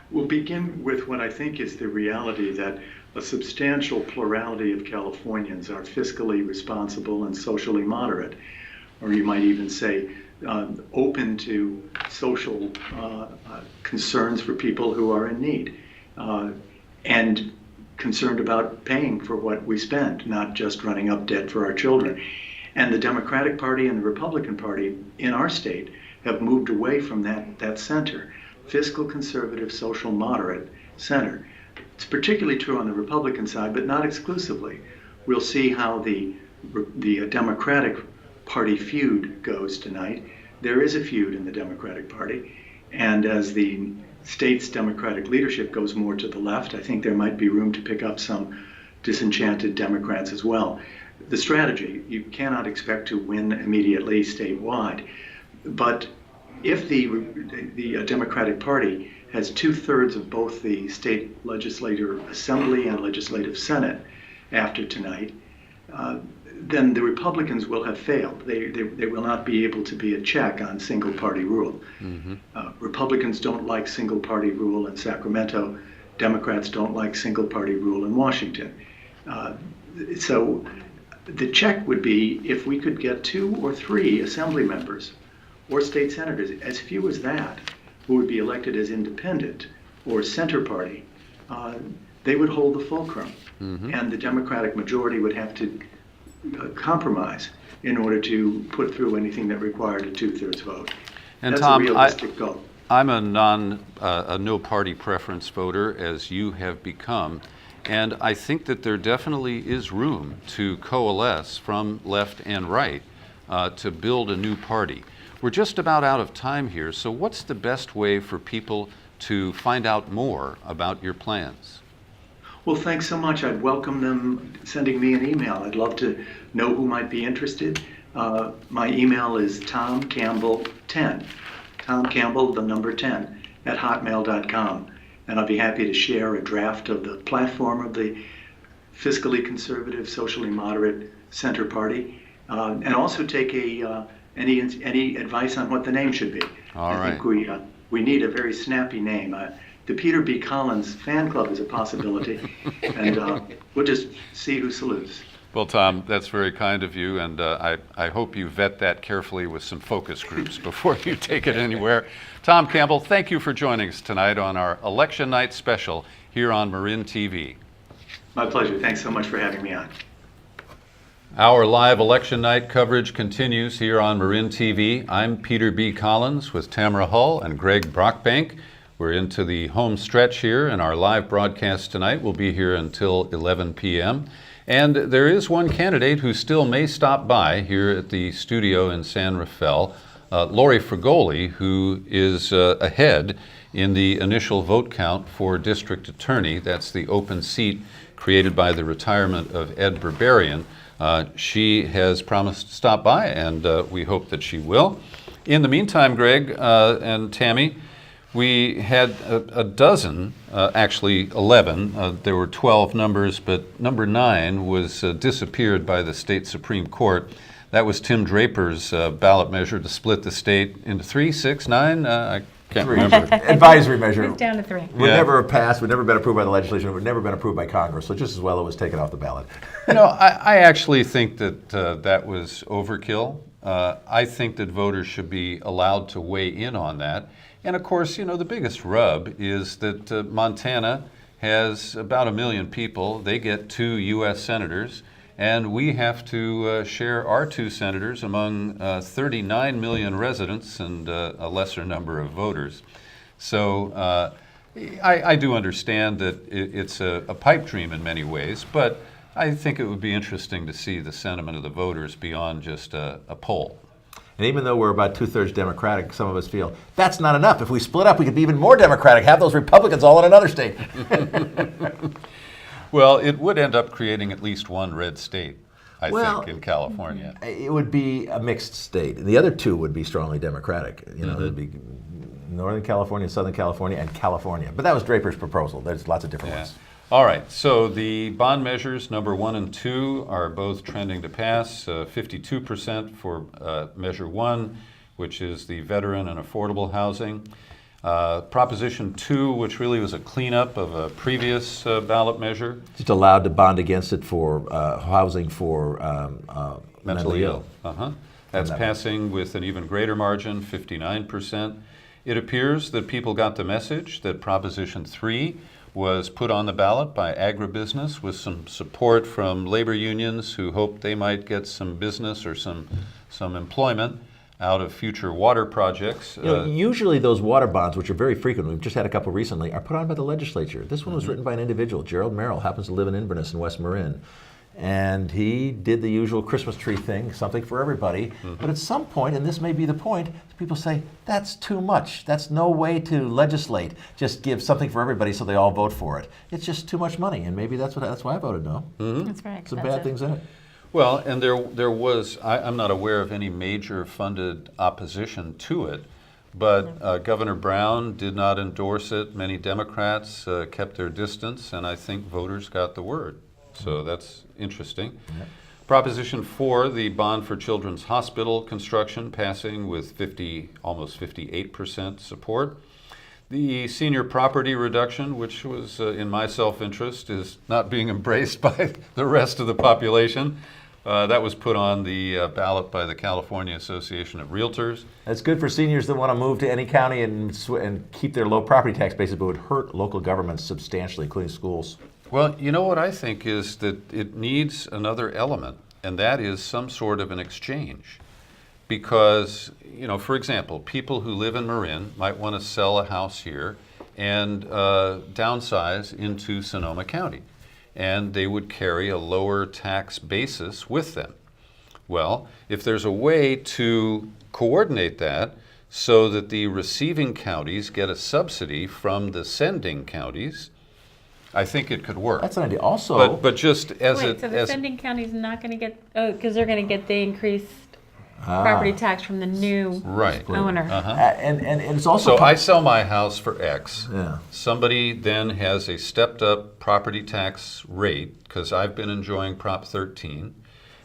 We'll begin with what I think is the reality that a substantial plurality of Californians are fiscally responsible and socially moderate, or you might even say open to social concerns for people who are in need, and concerned about paying for what we spend, not just running up debt for our children. And the Democratic Party and the Republican Party in our state have moved away from that center, fiscal conservative, social moderate center. It's particularly true on the Republican side, but not exclusively. We'll see how the Democratic Party feud goes tonight. There is a feud in the Democratic Party, and as the state's Democratic leadership goes more to the left, I think there might be room to pick up some disenchanted Democrats as well. The strategy, you cannot expect to win immediately statewide, but if the Democratic Party has 2/3 of both the state legislative assembly and legislative senate after tonight, then the Republicans will have failed. They will not be able to be a check on single party rule. Republicans don't like single party rule in Sacramento. Democrats don't like single party rule in Washington. So the check would be if we could get 2 or 3 assembly members or state senators, as few as that, who would be elected as independent or center party, they would hold the fulcrum. And the Democratic majority would have to compromise in order to put through anything that required a 2/3 vote. And that's Tom, a realistic goal. I'm a no party preference voter, as you have become, and I think that there definitely is room to coalesce from left and right to build a new party. We're just about out of time here, so what's the best way for people to find out more about your plans? Well, thanks so much. I'd welcome them sending me an email. I'd love to know who might be interested. My email is tomcampbell10, Tom Campbell, the number 10, at hotmail.com. And I'll be happy to share a draft of the platform of the fiscally conservative, socially moderate Center Party, and also take any advice on what the name should be. I think we need a very snappy name. The Peter B. Collins fan club is a possibility, and we'll just see who salutes. Well, Tom, that's very kind of you, and I hope you vet that carefully with some focus groups before you take it anywhere. Tom Campbell, thank you for joining us tonight on our Election Night special here on Marin TV. My pleasure. Thanks so much for having me on. Our live election night coverage continues here on Marin TV. I'm Peter B. Collins with Tamara Hull and Greg Brockbank. We're into the home stretch here, and our live broadcast tonight will be here until 11 p.m. And there is one candidate who still may stop by here at the studio in San Rafael, Lori Fragoli, who is ahead in the initial vote count for district attorney. That's the open seat created by the retirement of Ed Berberian. She has promised to stop by, and we hope that she will. In the meantime, Greg and Tammy, We had a dozen, actually 11. There were 12 numbers, but number 9 was disappeared by the state Supreme Court. That was Tim Draper's ballot measure to split the state into 3, 6, 9. I can't remember. Advisory measure. It's down to 3. Would never have passed, would never been approved by the legislature, would never been approved by Congress. So just as well it was taken off the ballot. I actually think that that was overkill. I think that voters should be allowed to weigh in on that. And of course, the biggest rub is that Montana has about 1 million people. They get 2 U.S. senators, and we have to share our 2 senators among 39 million residents and a lesser number of voters. So I do understand that it's a pipe dream in many ways, but I think it would be interesting to see the sentiment of the voters beyond just a poll. And even though we're about 2/3 Democratic, some of us feel that's not enough. If we split up, we could be even more Democratic, have those Republicans all in another state. Well, it would end up creating at least one red state, I think, in California. It would be a mixed state. The other 2 would be strongly Democratic. There'd be Northern California, Southern California, and California. But that was Draper's proposal. There's lots of different ones. All right, so the bond measures, number 1 and 2, are both trending to pass. 52% for measure 1, which is the veteran and affordable housing. Proposition 2, which really was a cleanup of a previous ballot measure. Just allowed to bond against it for housing for mentally ill. That's passing with an even greater margin, 59%. It appears that people got the message that Proposition 3 was put on the ballot by agribusiness with some support from labor unions who hoped they might get some business or some employment out of future water projects. Usually those water bonds, which are very frequent, we've just had a couple recently, are put on by the legislature. This one was written by an individual, Gerald Merrill, happens to live in Inverness in West Marin. And he did the usual Christmas tree thing, something for everybody. But at some point, and this may be the point, people say, that's too much. That's no way to legislate. Just give something for everybody so they all vote for it. It's just too much money, and maybe that's why I voted no. That's very expensive. Some bad things in it. Well, and there was, I'm not aware of any major funded opposition to it, but Governor Brown did not endorse it. Many Democrats kept their distance, and I think voters got the word. So that's interesting. Proposition 4, the bond for Children's Hospital construction, passing with almost 58% support. The senior property reduction, which was in my self-interest, is not being embraced by the rest of the population. That was put on the ballot by the California Association of Realtors. It's good for seniors that want to move to any county and keep their low property tax basis, but would hurt local governments substantially, including schools. Well, you know what I think is that it needs another element, and that is some sort of an exchange. Because, for example, people who live in Marin might want to sell a house here and downsize into Sonoma County, and they would carry a lower tax basis with them. Well, if there's a way to coordinate that so that the receiving counties get a subsidy from the sending counties, I think it could work. That's an idea. Also, but just as so the sending county's not going to get, because they're going to get the increased property tax from the new owner. And it's also so I sell my house for X. Somebody then has a stepped up property tax rate because I've been enjoying Prop 13,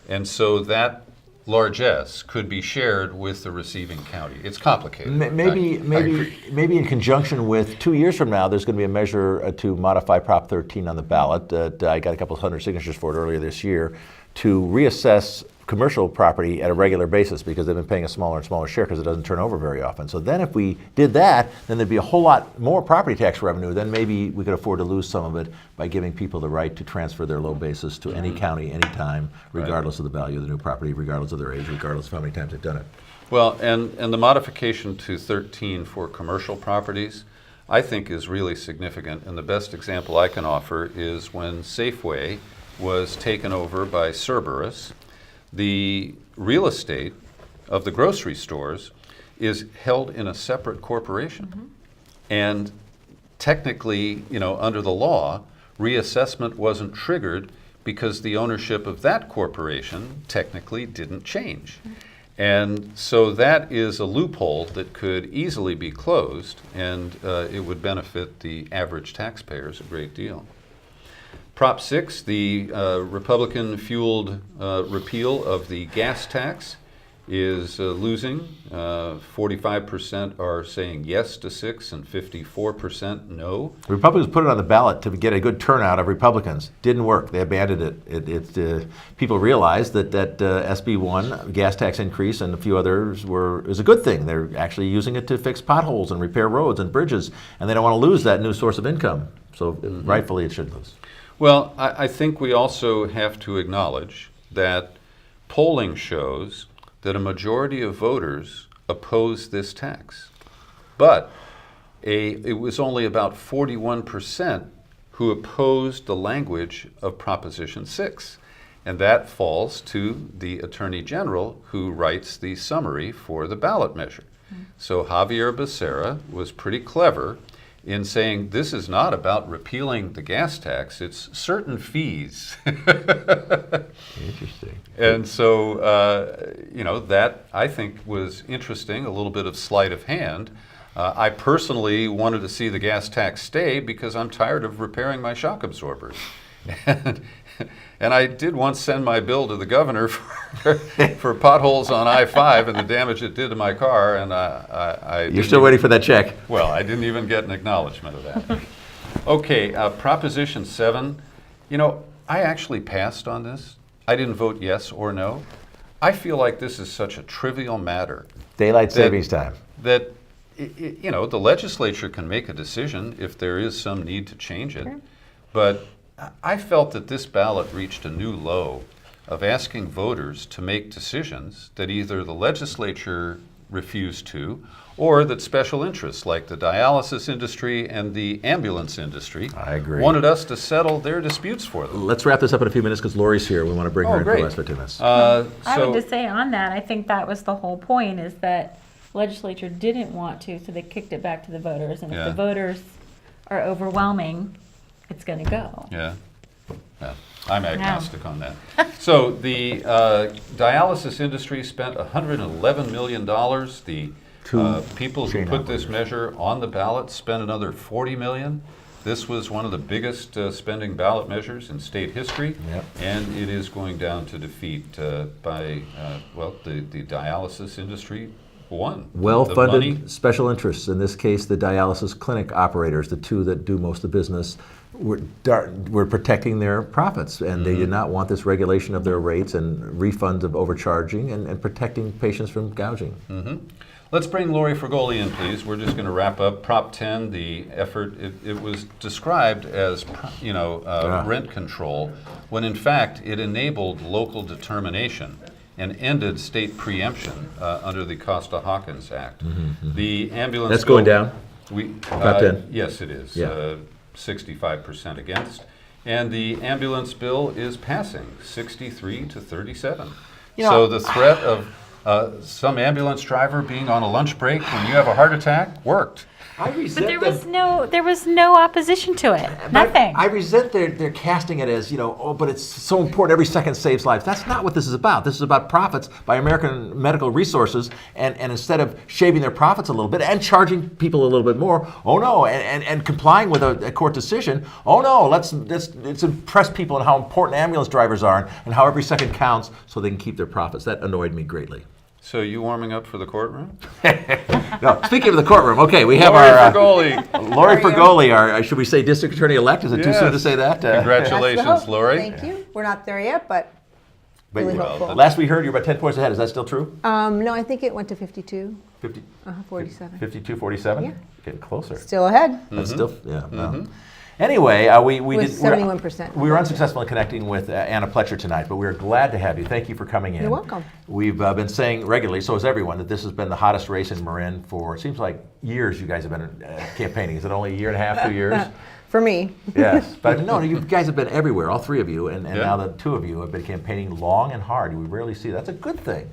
and so that largesse could be shared with the receiving county. It's complicated. Maybe in conjunction with 2 years from now, there's going to be a measure to modify Prop 13 on the ballot. I got a couple hundred signatures for it earlier this year to reassess commercial property at a regular basis because they've been paying a smaller and smaller share because it doesn't turn over very often. So then if we did that, then there'd be a whole lot more property tax revenue. Then maybe we could afford to lose some of it by giving people the right to transfer their low basis to any county, anytime, regardless of the value of the new property, regardless of their age, regardless of how many times they've done it. Well, and the modification to 13 for commercial properties, I think is really significant. And the best example I can offer is when Safeway was taken over by Cerberus. The real estate of the grocery stores is held in a separate corporation. And technically, under the law, reassessment wasn't triggered because the ownership of that corporation technically didn't change. And so that is a loophole that could easily be closed, and it would benefit the average taxpayers a great deal. Prop 6, the Republican-fueled repeal of the gas tax, is losing. 45% are saying yes to 6 and 54% no. The Republicans put it on the ballot to get a good turnout of Republicans. Didn't work. They abandoned it. People realized that SB 1 gas tax increase and a few others is a good thing. They're actually using it to fix potholes and repair roads and bridges, and they don't want to lose that new source of income. So rightfully it should lose. Well, I think we also have to acknowledge that polling shows that a majority of voters oppose this tax. But it was only about 41% who opposed the language of Proposition 6. And that falls to the Attorney General, who writes the summary for the ballot measure. So Javier Becerra was pretty clever in saying this is not about repealing the gas tax, it's certain fees. Interesting. And so, that I think was interesting, a little bit of sleight of hand. I personally wanted to see the gas tax stay because I'm tired of repairing my shock absorbers. And I did once send my bill to the governor for potholes on I-5 and the damage it did to my car, and You're still waiting for that check. Well, I didn't even get an acknowledgement of that. Okay, Proposition 7. I actually passed on this. I didn't vote yes or no. I feel like this is such a trivial matter. Daylight savings time. That the legislature can make a decision if there is some need to change it. Sure. But I felt that this ballot reached a new low of asking voters to make decisions that either the legislature refused to, or that special interests like the dialysis industry and the ambulance industry wanted us to settle their disputes for them. Let's wrap this up in a few minutes because Lori's here. We want to bring her in for the last 15 minutes. I would just say on that, I think that was the whole point, is that legislature didn't want to, so they kicked it back to the voters. And if the voters are overwhelming, it's going to go. Yeah. I'm agnostic on that. So the dialysis industry spent $111 million. The people who put this measure on the ballot spent another $40 million. This was one of the biggest spending ballot measures in state history, and it is going down to defeat by the dialysis industry won. Well-funded special interests, in this case the dialysis clinic operators, the two that do most of the business, were protecting their profits, and they did not want this regulation of their rates and refunds of overcharging and protecting patients from gouging. Let's bring Lori Fragoli in, please. We're just going to wrap up. Prop 10, the effort, it was described as, rent control, when in fact it enabled local determination and ended state preemption under the Costa-Hawkins Act. The ambulance That's bill, going down? Prop 10? Yes, it is. 65% against. And the ambulance bill is passing, 63 to 37. So the threat of some ambulance driver being on a lunch break when you have a heart attack worked. But there was no opposition to it. Nothing. I resent their casting it as, but it's so important, every second saves lives. That's not what this is about. This is about profits by American Medical Resources, and instead of shaving their profits a little bit and charging people a little bit more, and complying with a court decision, let's impress people on how important ambulance drivers are and how every second counts so they can keep their profits. That annoyed me greatly. So you warming up for the courtroom? No, speaking of the courtroom, okay, we have Lori Fragoli, our, should we say district attorney-elect? Is it too soon to say that? Congratulations, Lori. Thank you. We're not there yet, but really hopeful. Last we heard, you're about 10 points ahead. Is that still true? No, I think it went to 52. 47. 52, 47? Yeah. Getting closer. Still ahead. That's still, Anyway, we did. 71%. We were unsuccessful in connecting with Anna Pletcher tonight, but we are glad to have you. Thank you for coming in. You're welcome. We've been saying regularly, so has everyone, that this has been the hottest race in Marin for, it seems like years you guys have been campaigning. Is it only a year and a half, 2 years? For me. Yes, but no, you guys have been everywhere, all three of you, and now the two of you have been campaigning long and hard. We rarely see that. That's a good thing.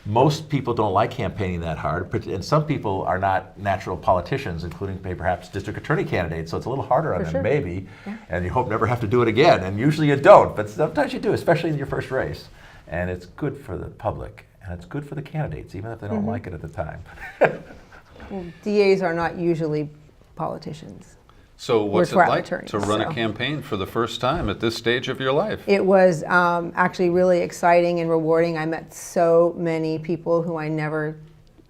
Most people don't like campaigning that hard, and some people are not natural politicians, including perhaps district attorney candidates, so it's a little harder on them, maybe, and you hope never have to do it again, and usually you don't, but sometimes you do, especially in your first race, and it's good for the public. And it's good for the candidates, even if they don't like it at the time. Well, DAs are not usually politicians. So what's it We're trial like attorneys, to run so. a campaign for the first time at this stage of your life? It was actually really exciting and rewarding. I met so many people who I never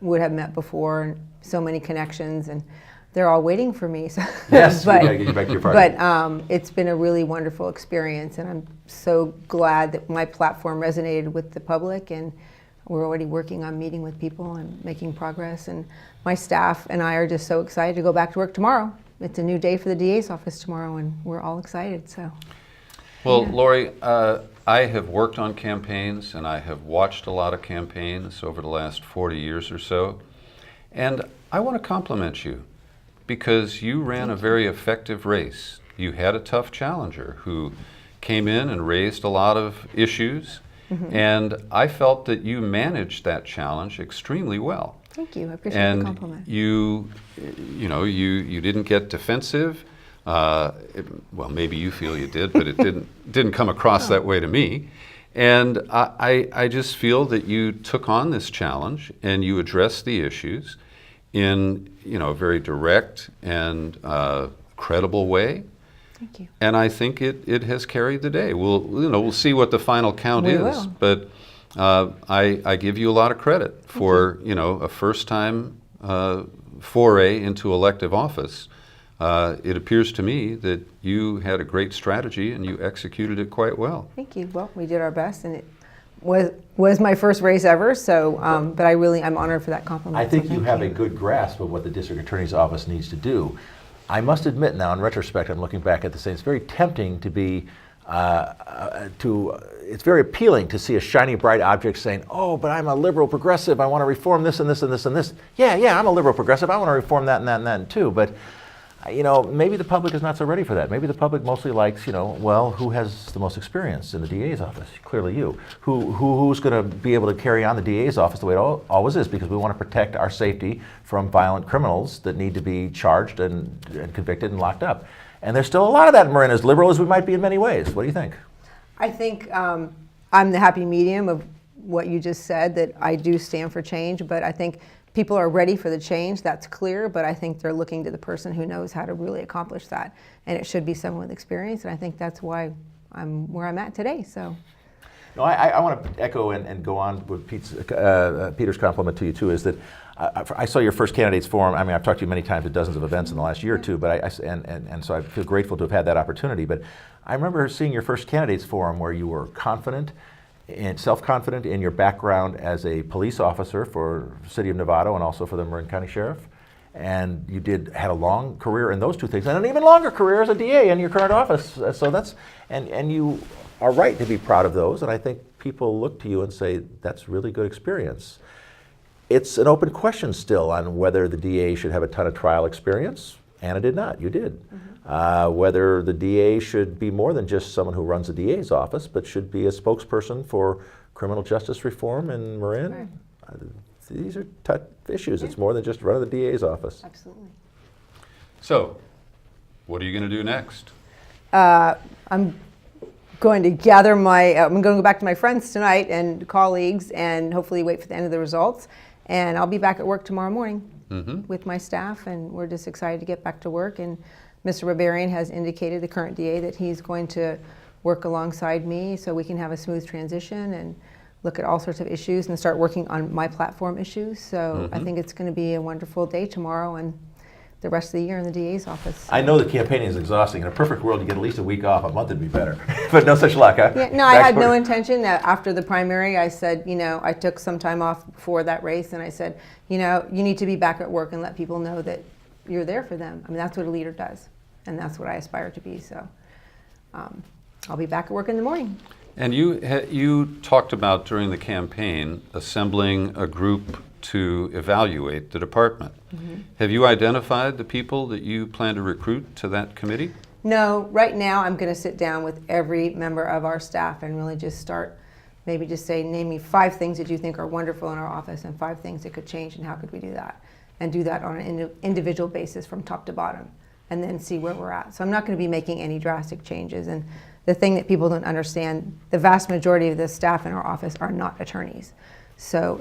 would have met before, and so many connections, and they're all waiting for me. So Yes, but, we gotta get you back to your party. But it's been a really wonderful experience, and I'm so glad that my platform resonated with the public, and we're already working on meeting with people and making progress. And my staff and I are just so excited to go back to work tomorrow. It's a new day for the DA's office tomorrow, and we're all excited. So. Well, Lori, I have worked on campaigns, and I have watched a lot of campaigns over the last 40 years or so. And I want to compliment you because you ran a very effective race. You had a tough challenger who came in and raised a lot of issues. And I felt that you managed that challenge extremely well. Thank you. I appreciate the compliment. And you didn't get defensive. Well, maybe you feel you did, but it didn't come across that way to me. And I just feel that you took on this challenge and you addressed the issues in a very direct and credible way. Thank you. And I think it has carried the day. We'll see what the final count is, will. but I give you a lot of credit for a first-time foray into elective office. It appears to me that you had a great strategy and you executed it quite well. Thank you. Well, we did our best, and it was my first race ever. So, but I'm honored for that compliment. I think so you have a good grasp of what the district attorney's office needs to do. I must admit now, in retrospect, I'm looking back at the same. It's very tempting to be, it's very appealing to see a shiny, bright object saying, "Oh, but I'm a liberal progressive. I want to reform this and this and this and this." Yeah, I'm a liberal progressive. I want to reform that and that and that too. But maybe the public is not so ready for that. Maybe the public mostly likes, well, who has the most experience in the DA's office? Clearly you. Who's going to be able to carry on the DA's office the way it always is? Because we want to protect our safety from violent criminals that need to be charged and convicted and locked up. And there's still a lot of that in Marin, as liberal as we might be in many ways. What do you think? I think I'm the happy medium of what you just said, that I do stand for change, but I think people are ready for the change, that's clear, but I think they're looking to the person who knows how to really accomplish that. And it should be someone with experience, and I think that's why I'm where I'm at today. So. No, I want to echo and go on with Peter's compliment to you too, is that I saw your first candidates forum. I mean, I've talked to you many times at dozens of events in the last year or two, but so I feel grateful to have had that opportunity. But I remember seeing your first candidates forum where you were confident and self-confident in your background as a police officer for the city of Novato and also for the Marin County Sheriff. And you had a long career in those two things, and an even longer career as a DA in your current office. So that's, and you are right to be proud of those, and I think people look to you and say, that's really good experience. It's an open question still on whether the DA should have a ton of trial experience. Anna did not, you did. Whether the DA should be more than just someone who runs the DA's office, but should be a spokesperson for criminal justice reform in Marin. Right. These are tough issues. Yeah. It's more than just running the DA's office. Absolutely. So, what are you going to do next? I'm going to gather I'm going to go back to my friends tonight and colleagues and hopefully wait for the end of the results. And I'll be back at work tomorrow morning with my staff, and we're just excited to get back to work. And Mr. Barbarian has indicated, the current DA, that he's going to work alongside me so we can have a smooth transition and look at all sorts of issues and start working on my platform issues. So I think it's going to be a wonderful day tomorrow and the rest of the year in the DA's office. I know the campaigning is exhausting. In a perfect world, to get at least a week off, a month would be better. But no such luck, huh? Yeah, no, I had no intention. After the primary, I said, I took some time off before that race, and I said, you need to be back at work and let people know that you're there for them. I mean, that's what a leader does, and that's what I aspire to be. So I'll be back at work in the morning. And you talked about during the campaign assembling a group to evaluate the department. Have you identified the people that you plan to recruit to that committee? No, right now I'm going to sit down with every member of our staff and really just start, maybe just say, name me 5 things that you think are wonderful in our office and 5 things that could change, and how could we do that? And do that on an individual basis from top to bottom, and then see where we're at. So I'm not going to be making any drastic changes. And the thing that people don't understand, the vast majority of the staff in our office are not attorneys. So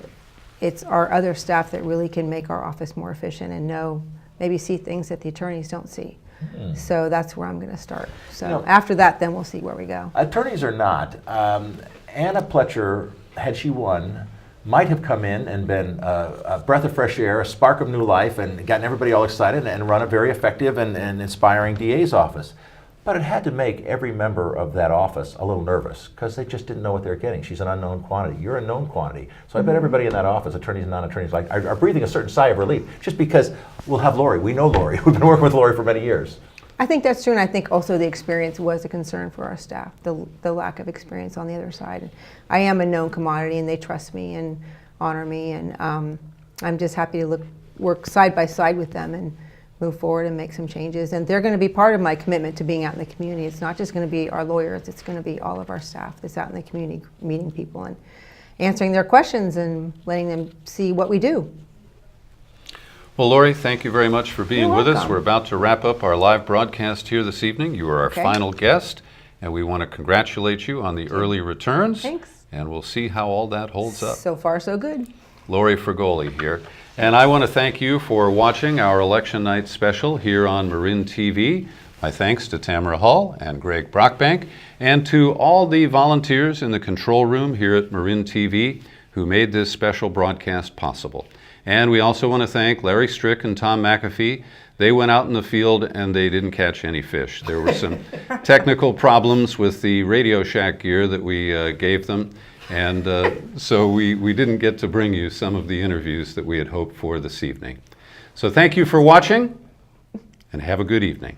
it's our other staff that really can make our office more efficient and maybe see things that the attorneys don't see. So that's where I'm going to start. So after that, then we'll see where we go. Attorneys or not, Anna Pletcher, had she won, might have come in and been a breath of fresh air, a spark of new life, and gotten everybody all excited and run a very effective and inspiring DA's office. But it had to make every member of that office a little nervous because they just didn't know what they were getting. She's an unknown quantity. You're a known quantity. So I bet everybody in that office, attorneys and non-attorneys, are breathing a certain sigh of relief just because we'll have Lori. We know Lori. We've been working with Lori for many years. I think that's true, and I think also the experience was a concern for our staff, the lack of experience on the other side. I am a known commodity, and they trust me and honor me, and I'm just happy to work side by side with them and move forward and make some changes. And they're going to be part of my commitment to being out in the community. It's not just going to be our lawyers, it's going to be all of our staff that's out in the community meeting people and answering their questions and letting them see what we do. Well, Lori, thank you very much for being You're with us. welcome. We're about to wrap up our live broadcast here this evening. You are our final guest, and we want to congratulate you on the early returns. Thanks. And we'll see how all that holds up. So far, so good. Lori Fragoli here. And I want to thank you for watching our Election Night special here on Marin TV. My thanks to Tamara Hull and Greg Brockbank, and to all the volunteers in the control room here at Marin TV who made this special broadcast possible. And we also want to thank Larry Strick and Tom McAfee. They went out in the field and they didn't catch any fish. There were some technical problems with the Radio Shack gear that we gave them. And so we didn't get to bring you some of the interviews that we had hoped for this evening. So thank you for watching, and have a good evening.